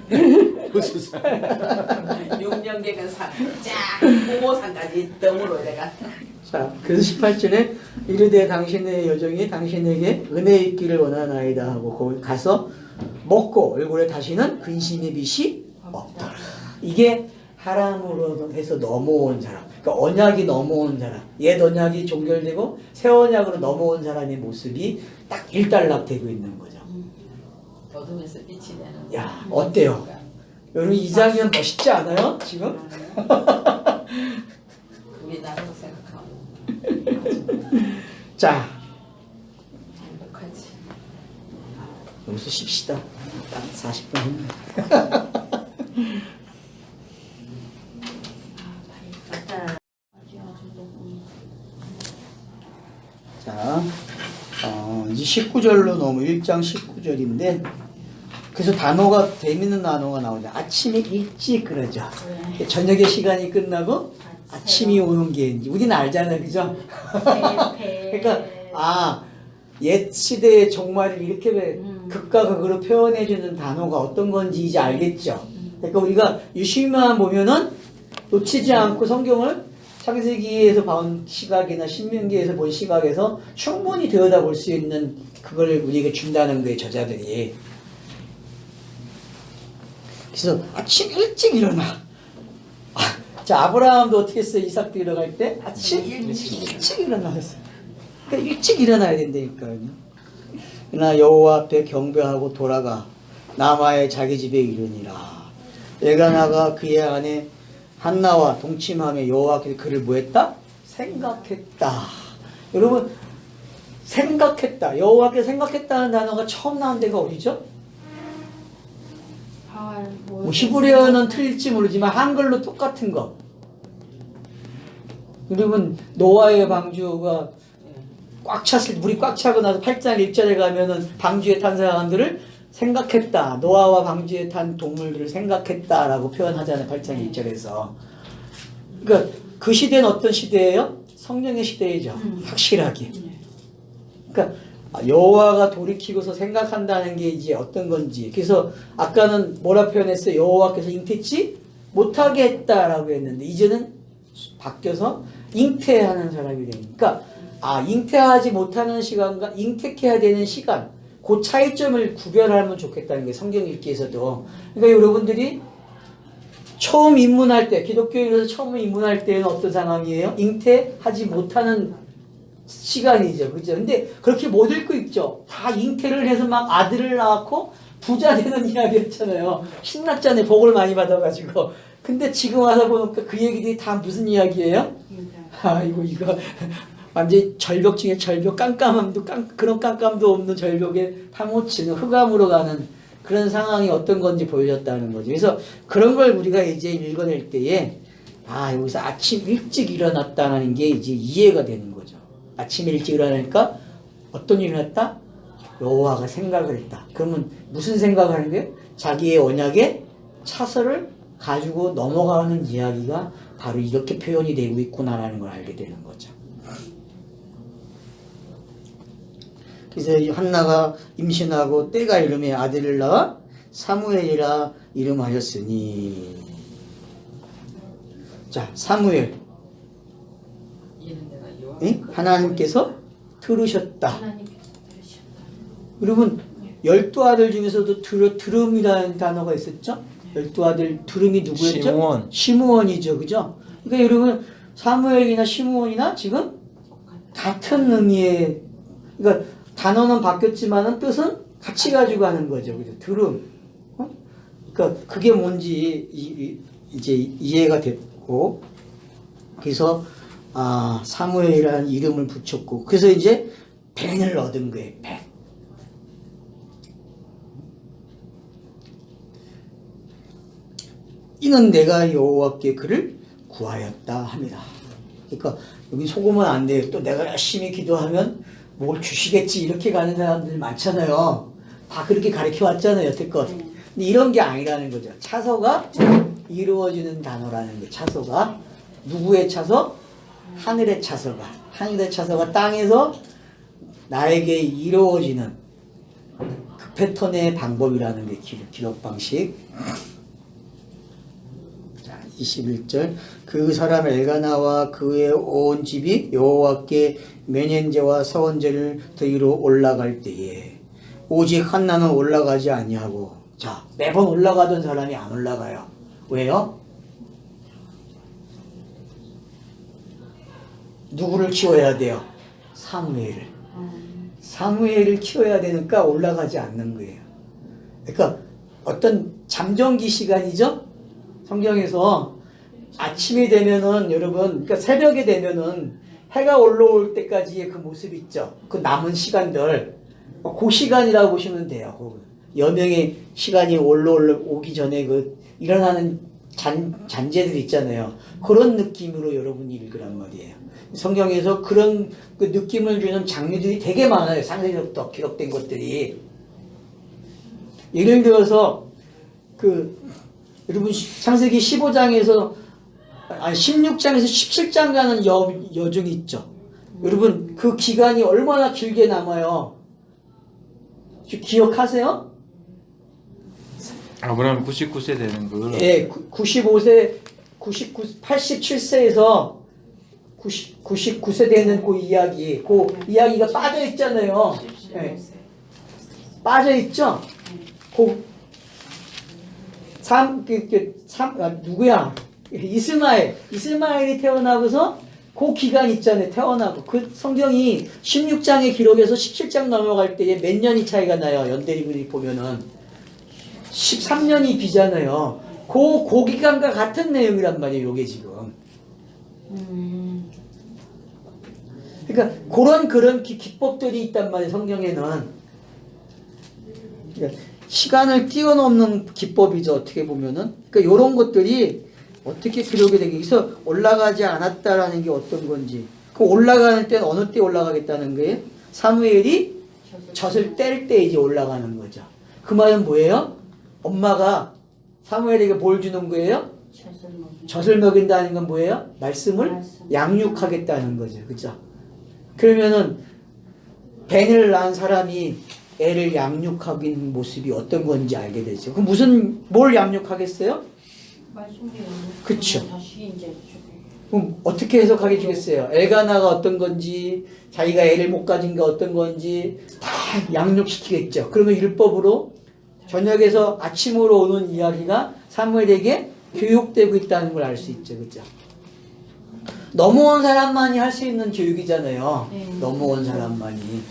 우수상. 6년 개근상, 쫙 부모상까지 덤으로 내가. 자, 그래서 18절에 이르되 당신의 여정이 당신에게 은혜 있기를 원하나이다 하고 거기 가서 먹고 얼굴에 다시는 근심의 빛이 없더라. 이게 하람으로 해서 넘어온 사람, 그러니까 언약이 넘어온 사람, 옛 언약이 종결되고 새 언약으로 넘어온 사람의 모습이 딱 일단락되고 있는 거죠. 어둠에서 빛이 되는. 야, 어때요? 여러분 이 장면 멋있지 않아요? 지금? 그게 나라고 생각하고 자, 행복하지. 여기서 쉽시다. 딱 40분 했네. 자, 이제 19절로 넘어 1장 19절인데 그래서 단어가 재밌는 단어가 나오죠. 아침에 일찍 그러죠. 저녁에 시간이 끝나고 아침이 오는 게 우리는 알잖아요, 그죠? 그러니까 옛 시대의 종말을 이렇게 극과 극으로 표현해주는 단어가 어떤 건지 이제 알겠죠. 그러니까 우리가 유심만 보면은 놓치지 않고 성경을 창세기에서 본 시각이나 신명기에서 본 시각에서 충분히 들여다볼 수 있는 그걸 우리에게 준다는 거예요, 저자들이. 그래서 아침 일찍 일어나. 자, 아브라함도 어떻게 했어요? 이삭 들어갈 때 아침 일찍 일어나셨어요. 그러니까 일찍 일어나야 된다니까요. 그러나 여호와 앞에 경배하고 돌아가 남아의 자기 집에 이르니라. 엘가나가 그의 아내 한나와 동침하며 여호와께서 그를 뭐했다? 생각했다. 여러분 생각했다. 여호와께서 생각했다는 단어가 처음 나온 데가 어디죠? 뭐 히브리어는 틀릴지 모르지만 한글로 똑같은 거. 여러분 노아의 방주가 꽉 찼을 물이 꽉 차고 나서 8장 1절에 가면은 방주에 탄 사람들을 생각했다. 노아와 방주에 탄 동물들을 생각했다라고 표현하잖아요. 8장 1절에서. 그러니까 그 시대는 어떤 시대예요? 성령의 시대이죠. 확실하게. 그러니까 여호와가 돌이키고서 생각한다는 게 이제 어떤 건지. 그래서 아까는 뭐라 표현했어요? 여호와께서 잉태치 못하게 했다라고 했는데 이제는 바뀌어서 잉태하는 사람이 되니까 잉태하지 못하는 시간과 잉태해야 되는 시간, 그 차이점을 구별하면 좋겠다는 게 성경 읽기에서도. 그러니까 여러분들이 처음 입문할 때, 기독교에서 처음 입문할 때는 어떤 상황이에요? 잉태하지 못하는 시간이죠. 그죠? 근데 그렇게 못 읽고 있죠. 다 잉태를 해서 막 아들을 낳고 부자 되는 이야기였잖아요. 신났잖아요. 복을 많이 받아가지고. 근데 지금 와서 보니까 그 얘기들이 다 무슨 이야기예요? 이거 완전히 절벽 중에 절벽, 깜깜함도 그런 깜깜도 없는 절벽에 파묻히는 흑암으로 가는 그런 상황이 어떤 건지 보여줬다는 거죠. 그래서 그런 걸 우리가 이제 읽어낼 때에 여기서 아침 일찍 일어났다는 게 이제 이해가 되는 거죠. 아침 일찍 일어나니까 어떤 일이 일어났다? 여호와가 생각을 했다. 그러면 무슨 생각을 하는 거예요? 자기의 언약의 차서를 가지고 넘어가는 이야기가 바로 이렇게 표현이 되고 있구나라는 걸 알게 되는 거죠. 그래서 한나가 임신하고 때가 이름에 아들을 낳아 사무엘이라 이름하였으니. 자, 사무엘. 하나님께서 들으셨다. 여러분 12아들 중에서도 드름이라는 단어가 있었죠? 12아들 드름이 누구였죠? 시므온이죠. 그죠? 그러니까 여러분 사무엘이나 시므온이나 지금 같은 의미의, 그러니까 단어는 바뀌었지만은 뜻은 같이 가지고 하는 거죠. 그죠? 드름. 그러니까 그게 뭔지 이제 이해가 됐고, 그래서 사무엘이라는 이름을 붙였고, 그래서 이제 벤을 얻은 거예요. 벤. 이는 내가 여호와께 그를 구하였다 합니다. 그러니까 여기 속으면 안 돼요. 또 내가 열심히 기도하면 뭘 주시겠지 이렇게 가는 사람들 많잖아요. 다 그렇게 가르쳐 왔잖아요, 여태껏. 근데 이런 게 아니라는 거죠. 차서가 이루어지는 단어라는 게, 차서가 누구의 차서? 하늘의 차서가, 하늘의 차서가 땅에서 나에게 이루어지는 그 패턴의 방법이라는 게 기록 방식. 자, 21절. 그 사람 엘가나와 그의 온 집이 여호와께 매년제와 서원제를 드리러 올라갈 때에 오직 한나는 올라가지 아니하고, 자, 매번 올라가던 사람이 안 올라가요. 왜요? 누구를 키워야 돼요? 사무엘을. 사무엘을 키워야 되니까 올라가지 않는 거예요. 그러니까 어떤 잠정기 시간이죠? 성경에서 아침이 되면은, 여러분, 그러니까 새벽에 되면은 해가 올라올 때까지의 그 모습 있죠? 그 남은 시간들, 그 시간이라고 보시면 돼요. 여명의 시간이 올라오기 전에 그 일어나는 잔재들 있잖아요. 그런 느낌으로 여러분이 읽으란 말이에요. 성경에서 그런 그 느낌을 주는 장면들이 되게 많아요. 창세기부터 기록된 것들이. 예를 들어서 여러분 창세기 15장에서 16장에서 17장 가는 여정이 있죠. 여러분 그 기간이 얼마나 길게 남아요? 기억하세요? 아브라함 99세 되는 걸. 예, 95세, 87세에서 99세 되는 그 이야기가 빠져 있잖아요. 예. 빠져 있죠? 누구야? 이스마엘이 태어나고서 그 기간 있잖아요. 태어나고. 그 성경이 16장의 기록에서 17장 넘어갈 때에 몇 년이 차이가 나요. 연대리분이 보면은. 13년이 비잖아요. 그 기간과 같은 내용이란 말이에요. 요게 지금. 그러니까 그런 기법들이 있단 말이에요. 성경에는. 그러니까 시간을 뛰어넘는 기법이죠. 어떻게 보면은. 그러니까 이런 것들이 어떻게 기록이 되기 위해서 올라가지 않았다라는 게 어떤 건지. 그 올라가는 때는 어느 때 올라가겠다는 거예요? 사무엘이 젖을 뗄 때 이제 올라가는 거죠. 그 말은 뭐예요? 엄마가 사무엘에게 뭘 주는 거예요? 젖을 먹인다는 건 뭐예요? 말씀을 양육하겠다는 거죠. 그죠? 그러면은 벤을 낳은 사람이 애를 양육하는 모습이 어떤 건지 알게 되죠. 그럼 뭘 양육하겠어요? 그쵸. 그럼 어떻게 해석하게 주겠어요? 엘가나가 어떤 건지, 자기가 애를 못 가진 게 어떤 건지 다 양육시키겠죠. 그러면 율법으로 저녁에서 아침으로 오는 이야기가 사무엘에게 교육되고 있다는 걸 알 수 있죠. 그죠? 넘어온 사람만이 할 수 있는 교육이잖아요. 넘어온 사람만이.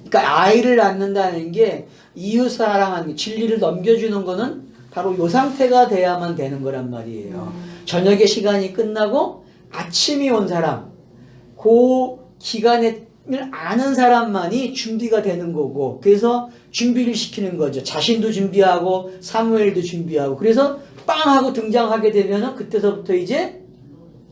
그러니까 아이를 낳는다는 게 이웃 사랑하는 게, 진리를 넘겨주는 거는 바로 이 상태가 돼야만 되는 거란 말이에요. 저녁의 시간이 끝나고 아침이 온 사람, 그 기간을 아는 사람만이 준비가 되는 거고, 그래서 준비를 시키는 거죠. 자신도 준비하고 사무엘도 준비하고. 그래서 빵 하고 등장하게 되면은 그때서부터 이제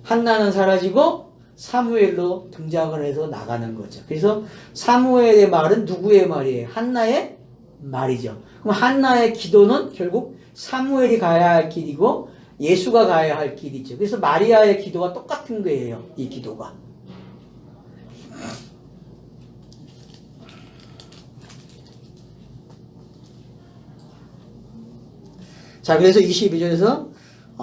한나는 사라지고 사무엘로 등장을 해서 나가는 거죠. 그래서 사무엘의 말은 누구의 말이에요? 한나의 말이죠. 그럼 한나의 기도는 결국 사무엘이 가야 할 길이고 예수가 가야 할 길이죠. 그래서 마리아의 기도가 똑같은 거예요. 이 기도가. 자, 그래서 22절에서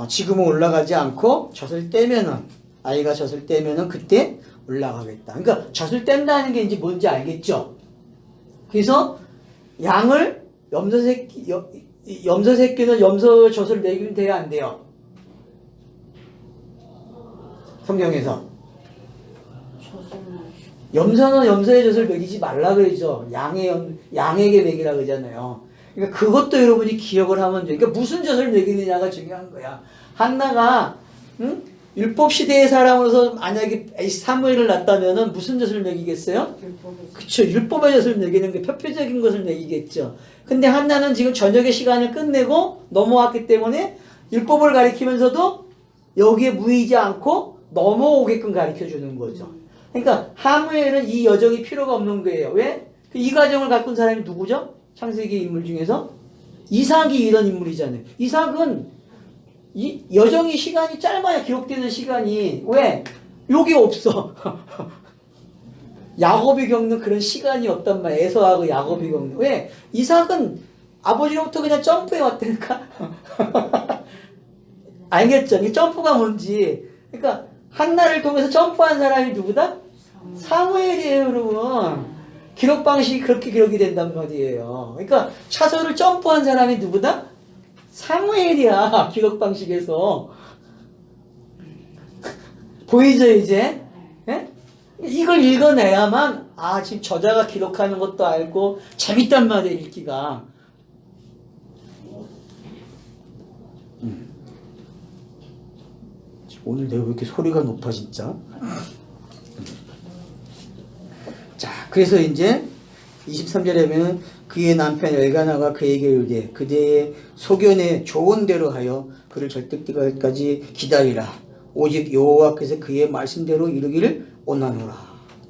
지금은 올라가지 않고 젖을 떼면은, 아이가 젖을 떼면은 그때 올라가겠다. 그러니까 젖을 뗀다는 게 이제 뭔지 알겠죠? 그래서 양을 염소새끼는 염소 젖을 먹이면 돼야 안 돼요? 성경에서. 염소는 염소의 젖을 먹이지 말라 그러죠. 양에게 먹이라 그러잖아요. 그러니까 그것도 여러분이 기억을 하면 돼요. 그러니까 무슨 젖을 먹이느냐가 중요한 거야. 한나가 율법 시대의 사람으로서 만약에 사무엘을 낳았다면은 무슨 젖을 먹이겠어요? 그쵸. 율법의 젖을 먹이는 게 표표적인 것을 먹이겠죠. 근데 한나는 지금 저녁의 시간을 끝내고 넘어왔기 때문에 율법을 가리키면서도 여기에 무이지 않고 넘어오게끔 가르쳐 주는 거죠. 그러니까 하무엘은 이 여정이 필요가 없는 거예요. 왜? 이 가정을 가꾼 사람이 누구죠? 창세기 인물 중에서 이삭이 이런 인물이잖아요. 이삭은 이 여정이 시간이 짧아야 기록되는 시간이 왜? 여기 없어. 야곱이 겪는 그런 시간이 없단 말이야. 에서하고 야곱이 겪는. 왜? 이삭은 아버지로부터 그냥 점프해 왔다니까. 알겠죠? 이 점프가 뭔지. 그러니까 한나를 통해서 점프한 사람이 누구다? 사무엘이에요, 여러분. 기록 방식이 그렇게 기록이 된단 말이에요. 그러니까 차서를 점프한 사람이 누구다? 사무엘이야, 기록 방식에서. 보이죠, 이제? 예? 이걸 읽어내야만, 아, 지금 저자가 기록하는 것도 알고, 재밌단 말이에요, 읽기가. 오늘 내가 왜 이렇게 소리가 높아, 진짜? 자, 그래서 이제 23절에 보면 그의 남편 엘가나가 그에게 이르되 그대의 소견에 좋은 대로 하여 그를 절득기까지 기다리라. 오직 여호와께서 그의 말씀대로 이루기를 원하노라.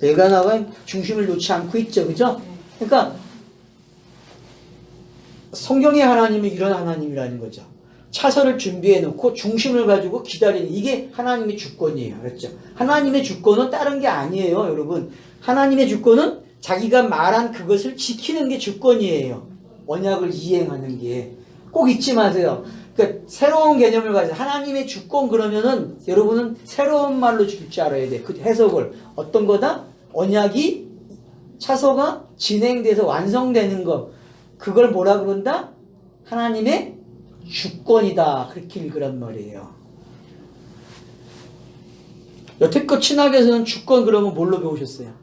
엘가나가 중심을 놓지 않고 있죠, 그죠? 그러니까 성경의 하나님은 이런 하나님이라는 거죠. 차서를 준비해 놓고 중심을 가지고 기다리는 이게 하나님의 주권이에요. 그렇죠? 하나님의 주권은 다른 게 아니에요, 여러분. 하나님의 주권은 자기가 말한 그것을 지키는 게 주권이에요. 언약을 이행하는 게. 꼭 잊지 마세요. 그러니까 새로운 개념을 가지고 하나님의 주권 그러면은 여러분은 새로운 말로 줄 줄 알아야 돼. 그 해석을. 어떤 거다? 언약이 차서가 진행돼서 완성되는 것. 그걸 뭐라 그런다? 하나님의 주권이다. 그렇게 읽으란 말이에요. 여태껏 신학에서는 주권 그러면 뭘로 배우셨어요?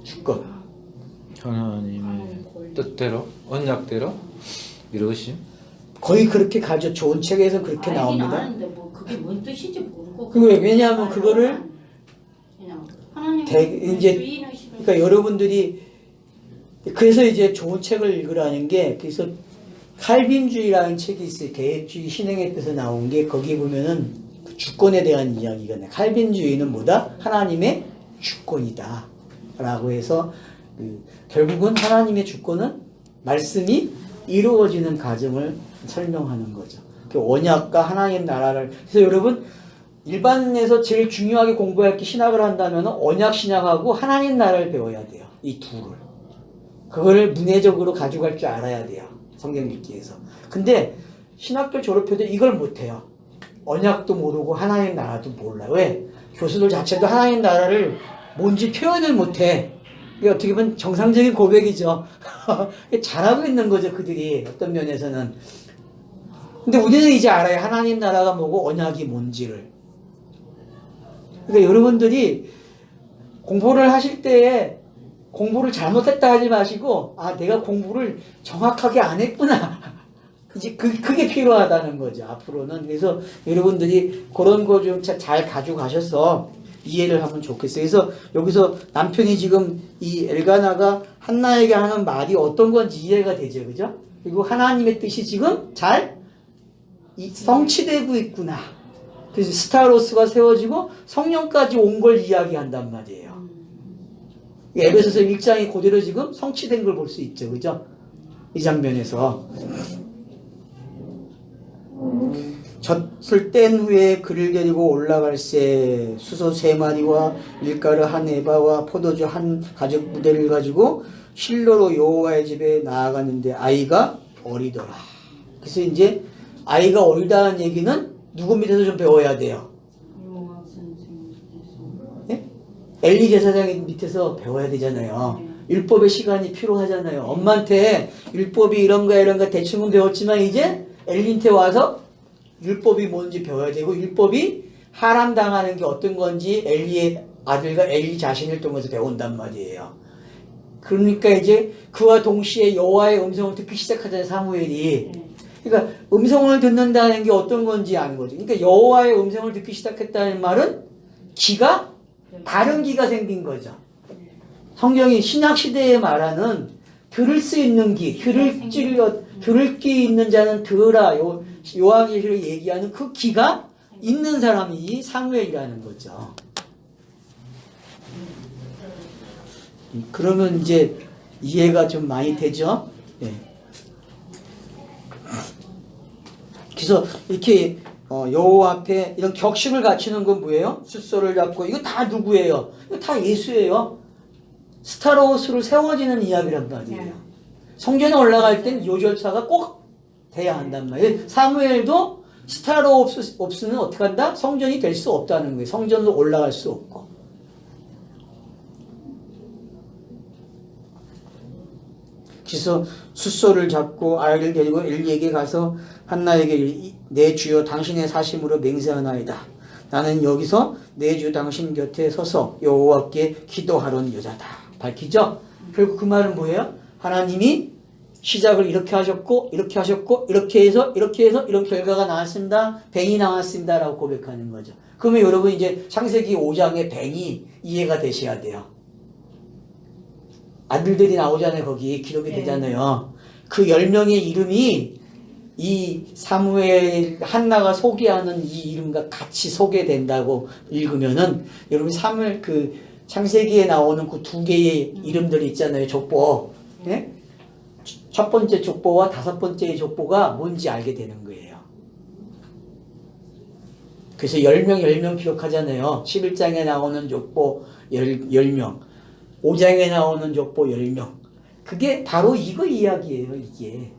주권. 하나님의 뜻대로 언약대로 이루심. 거의 그렇게 가죠. 좋은 책에서 그렇게 나옵니다. 아는데 뭐 그게 뭔 뜻인지 모르고. 왜냐하면 그거를 이제 그러니까 여러분들이 그래서 이제 좋은 책을 읽으라는 게 그래서 칼빈주의라는 책이 있어요. 계획주의 신행의 뜻에 나온 게 거기 보면은 그 주권에 대한 이야기가 나요. 칼빈주의는 뭐다? 하나님의 주권이다. 라고 해서 결국은 하나님의 주권은 말씀이 이루어지는 과정을 설명하는 거죠. 그 언약과 하나님 나라를 그래서 여러분 일반에서 제일 중요하게 공부할 게 신학을 한다면 언약 신학하고 하나님 나라를 배워야 돼요. 이 둘을. 그거를 문해적으로 가져갈 줄 알아야 돼요. 성경 읽기에서. 근데 신학교 졸업해도 이걸 못해요. 언약도 모르고 하나님 나라도 몰라. 왜? 교수들 자체도 하나님 나라를 뭔지 표현을 못해. 이게 어떻게 보면 정상적인 고백이죠. 잘하고 있는 거죠, 그들이. 어떤 면에서는. 근데 우리는 이제 알아요. 하나님 나라가 뭐고 언약이 뭔지를. 그러니까 여러분들이 공부를 하실 때에 공부를 잘못했다 하지 마시고 아 내가 공부를 정확하게 안 했구나. 이제 그게 필요하다는 거죠. 앞으로는. 그래서 여러분들이 그런 거 좀 잘 가져가셔서 이해를 하면 좋겠어요. 그래서 여기서 남편이 지금 이 엘가나가 한나에게 하는 말이 어떤 건지 이해가 되죠. 그죠? 그리고 하나님의 뜻이 지금 잘 성취되고 있구나. 그래서 스타로스가 세워지고 성령까지 온 걸 이야기한단 말이에요. 에베소서 1장이 그대로 지금 성취된 걸 볼 수 있죠. 그죠? 이 장면에서. 젖을 뗀 후에 그를 데리고 올라갈새 수소 3마리와 밀가루 한 에바와 포도주 한 가죽 부대를 가지고 실로로 여호와의 집에 나아갔는데 아이가 어리더라. 그래서 이제 아이가 어리다는 얘기는 누구 밑에서 좀 배워야 돼요? 네? 엘리 제사장 밑에서 배워야 되잖아요. 율법의 시간이 필요하잖아요. 엄마한테 율법이 이런가 대충은 배웠지만 이제 엘리한테 와서 율법이 뭔지 배워야 되고 율법이 하람당하는 게 어떤 건지 엘리의 아들과 엘리 자신을 통해서 배운단 말이에요. 그러니까 이제 그와 동시에 여호와의 음성을 듣기 시작하잖아요, 사무엘이. 그러니까 음성을 듣는다는 게 어떤 건지 아는 거죠. 그러니까 여호와의 음성을 듣기 시작했다는 말은 기가 다른 기가 생긴 거죠. 성경이 신약 시대에 말하는 들을 수 있는 기, 들을 귀 있는 자는 들으라. 요한계시록에 얘기하는 그 기가 있는 사람이 사무엘이라는 거죠. 그러면 이제 이해가 좀 많이 되죠? 네. 그래서 이렇게 여호와 앞에 이런 격식을 갖추는 건 뭐예요? 숫소를 잡고 이거 다 누구예요? 이거 다 예수예요. 스타로스로 세워지는 이야기란 말이에요. 성전에 올라갈 땐 이 절차가 꼭 돼야 한단 말이에요. 사무엘도 스타로스는 어떻게 한다? 성전이 될 수 없다는 거예요. 성전으로 올라갈 수 없고. 그래서 숫소를 잡고 아이를 데리고 엘리에게 가서 한나에게 내 주여 당신의 사심으로 맹세하나이다. 나는 여기서 내 주 당신 곁에 서서 여호와께 기도하던 여자다. 밝히죠? 결국 그 말은 뭐예요? 하나님이 시작을 이렇게 하셨고 이렇게 하셨고 이렇게 해서 이런 결과가 나왔습니다. 뱅이 나왔습니다. 라고 고백하는 거죠. 그러면 여러분 이제 창세기 5장의 뱅이 이해가 되셔야 돼요. 아들들이 나오잖아요. 거기 기록이 되잖아요. 그 10명의 이름이 이 사무엘 한나가 소개하는 이 이름과 같이 소개된다고 읽으면은 여러분 사무엘 그 창세기에 나오는 그 두 개의 이름들이 있잖아요. 족보. 네? 첫 번째 족보와 다섯 번째 족보가 뭔지 알게 되는 거예요. 그래서 10명 기록하잖아요. 11장에 나오는 족보 10명. 5장에 나오는 족보 10명. 그게 바로 이거 이야기예요, 이게.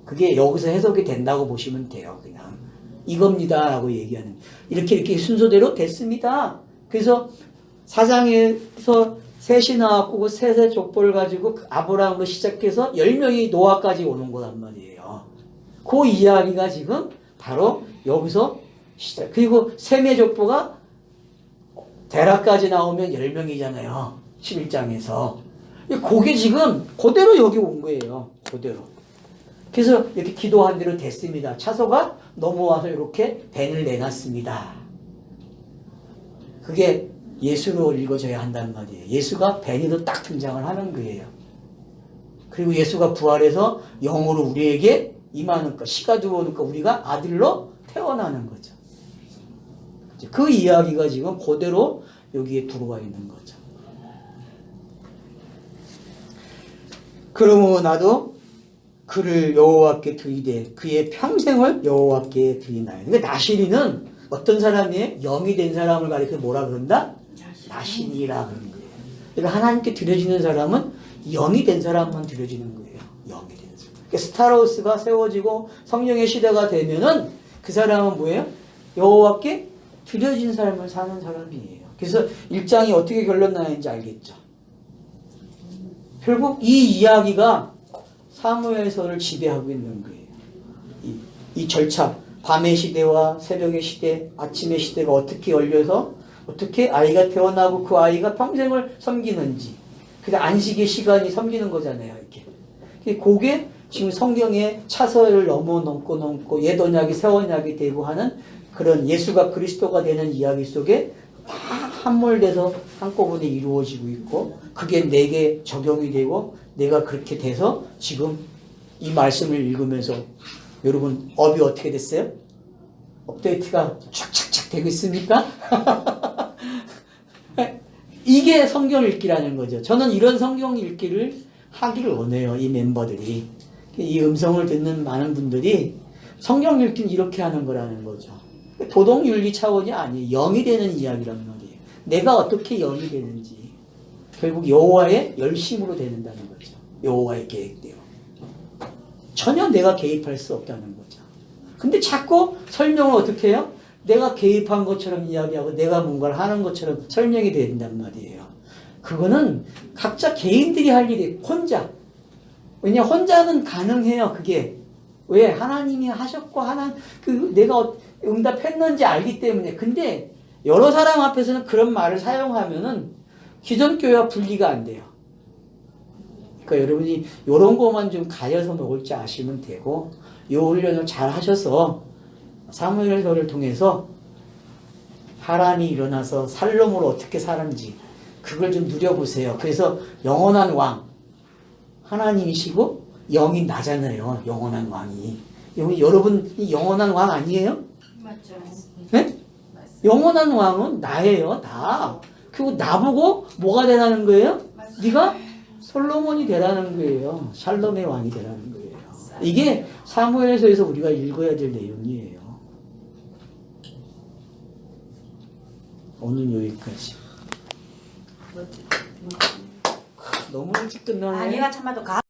그게 여기서 해석이 된다고 보시면 돼요, 그냥. 이겁니다, 라고 얘기하는. 이렇게 순서대로 됐습니다. 그래서 4장에서 셋이 나왔고, 그 셋의 족보를 가지고 아브라함으로 시작해서 10명이 노아까지 오는 거란 말이에요. 그 이야기가 지금 바로 여기서 시작. 그리고 셈의 족보가 데라까지 나오면 10명이잖아요. 11장에서. 그게 지금 그대로 여기 온 거예요. 그대로. 그래서 이렇게 기도한 대로 됐습니다. 차소가 넘어와서 이렇게 벤을 내놨습니다. 그게 예수로 읽어져야 한단 말이에요. 예수가 벤으로 딱 등장을 하는 거예요. 그리고 예수가 부활해서 영으로 우리에게 임하니까 씨가 들어오니까 우리가 아들로 태어나는 거죠. 그 이야기가 지금 그대로 여기에 들어와 있는 거죠. 그러므로 나도 그를 여호와께 드리되 그의 평생을 여호와께 드리나요. 그러니까 나시리는 어떤 사람이에요? 영이 된 사람을 가리켜 뭐라 그런다? 나시리라 그런 거예요. 그러니까 하나님께 드려지는 사람은 영이 된 사람만 드려지는 거예요. 영이 된 사람. 그러니까 스타로스가 세워지고 성령의 시대가 되면은 그 사람은 뭐예요? 여호와께 드려진 삶을 사는 사람이에요. 그래서 1장이 어떻게 결론 나는지 알겠죠? 결국 이 이야기가 사무엘서를 지배하고 있는 거예요. 이 절차, 밤의 시대와 새벽의 시대, 아침의 시대가 어떻게 열려서 어떻게 아이가 태어나고 그 아이가 평생을 섬기는지, 그게 안식의 시간이 섬기는 거잖아요. 이렇게. 그게 지금 성경의 차서를 넘고 옛 언약이 새 언약이 되고 하는 그런 예수가 그리스도가 되는 이야기 속에 다 함몰돼서 한꺼번에 이루어지고 있고, 그게 내게 적용이 되고 내가 그렇게 돼서 지금 이 말씀을 읽으면서 여러분 업이 어떻게 됐어요? 업데이트가 착착착 되고 있습니까? 이게 성경 읽기라는 거죠. 저는 이런 성경 읽기를 하기를 원해요. 이 멤버들이. 이 음성을 듣는 많은 분들이 성경 읽기는 이렇게 하는 거라는 거죠. 도덕윤리 차원이 아니에요. 영이 되는 이야기란 말이에요. 내가 어떻게 영이 되는지. 결국 여호와의 열심으로 되는다는 거죠. 여호와의 계획대로. 전혀 내가 개입할 수 없다는 거죠. 근데 자꾸 설명을 어떻게 해요? 내가 개입한 것처럼 이야기하고 내가 뭔가를 하는 것처럼 설명이 된단 말이에요. 그거는 각자 개인들이 할 일이 혼자. 왜냐 혼자는 가능해요. 그게. 왜? 하나님이 하셨고 내가 응답했는지 알기 때문에. 근데 여러 사람 앞에서는 그런 말을 사용하면은 기존 교회와 분리가 안 돼요. 그러니까 여러분이 이런 것만 좀 가려서 먹을 줄 아시면 되고, 이 훈련을 잘 하셔서 사무엘서를 통해서 하람이 일어나서 살롬으로 어떻게 살았는지 그걸 좀 누려보세요. 그래서 영원한 왕 하나님이시고 영이 나잖아요. 영원한 왕이. 여러분 영원한 왕 아니에요? 맞죠. 네? 영원한 왕은 나예요. 나. 그리고 나보고 뭐가 되라는 거예요? 네가 솔로몬이 되라는 거예요. 샬롬의 왕이 되라는 거예요. 이게 사무엘서에서 우리가 읽어야 될 내용이에요. 오늘 여기까지. 너무 일찍 끝나네. 아니가 참아도 가.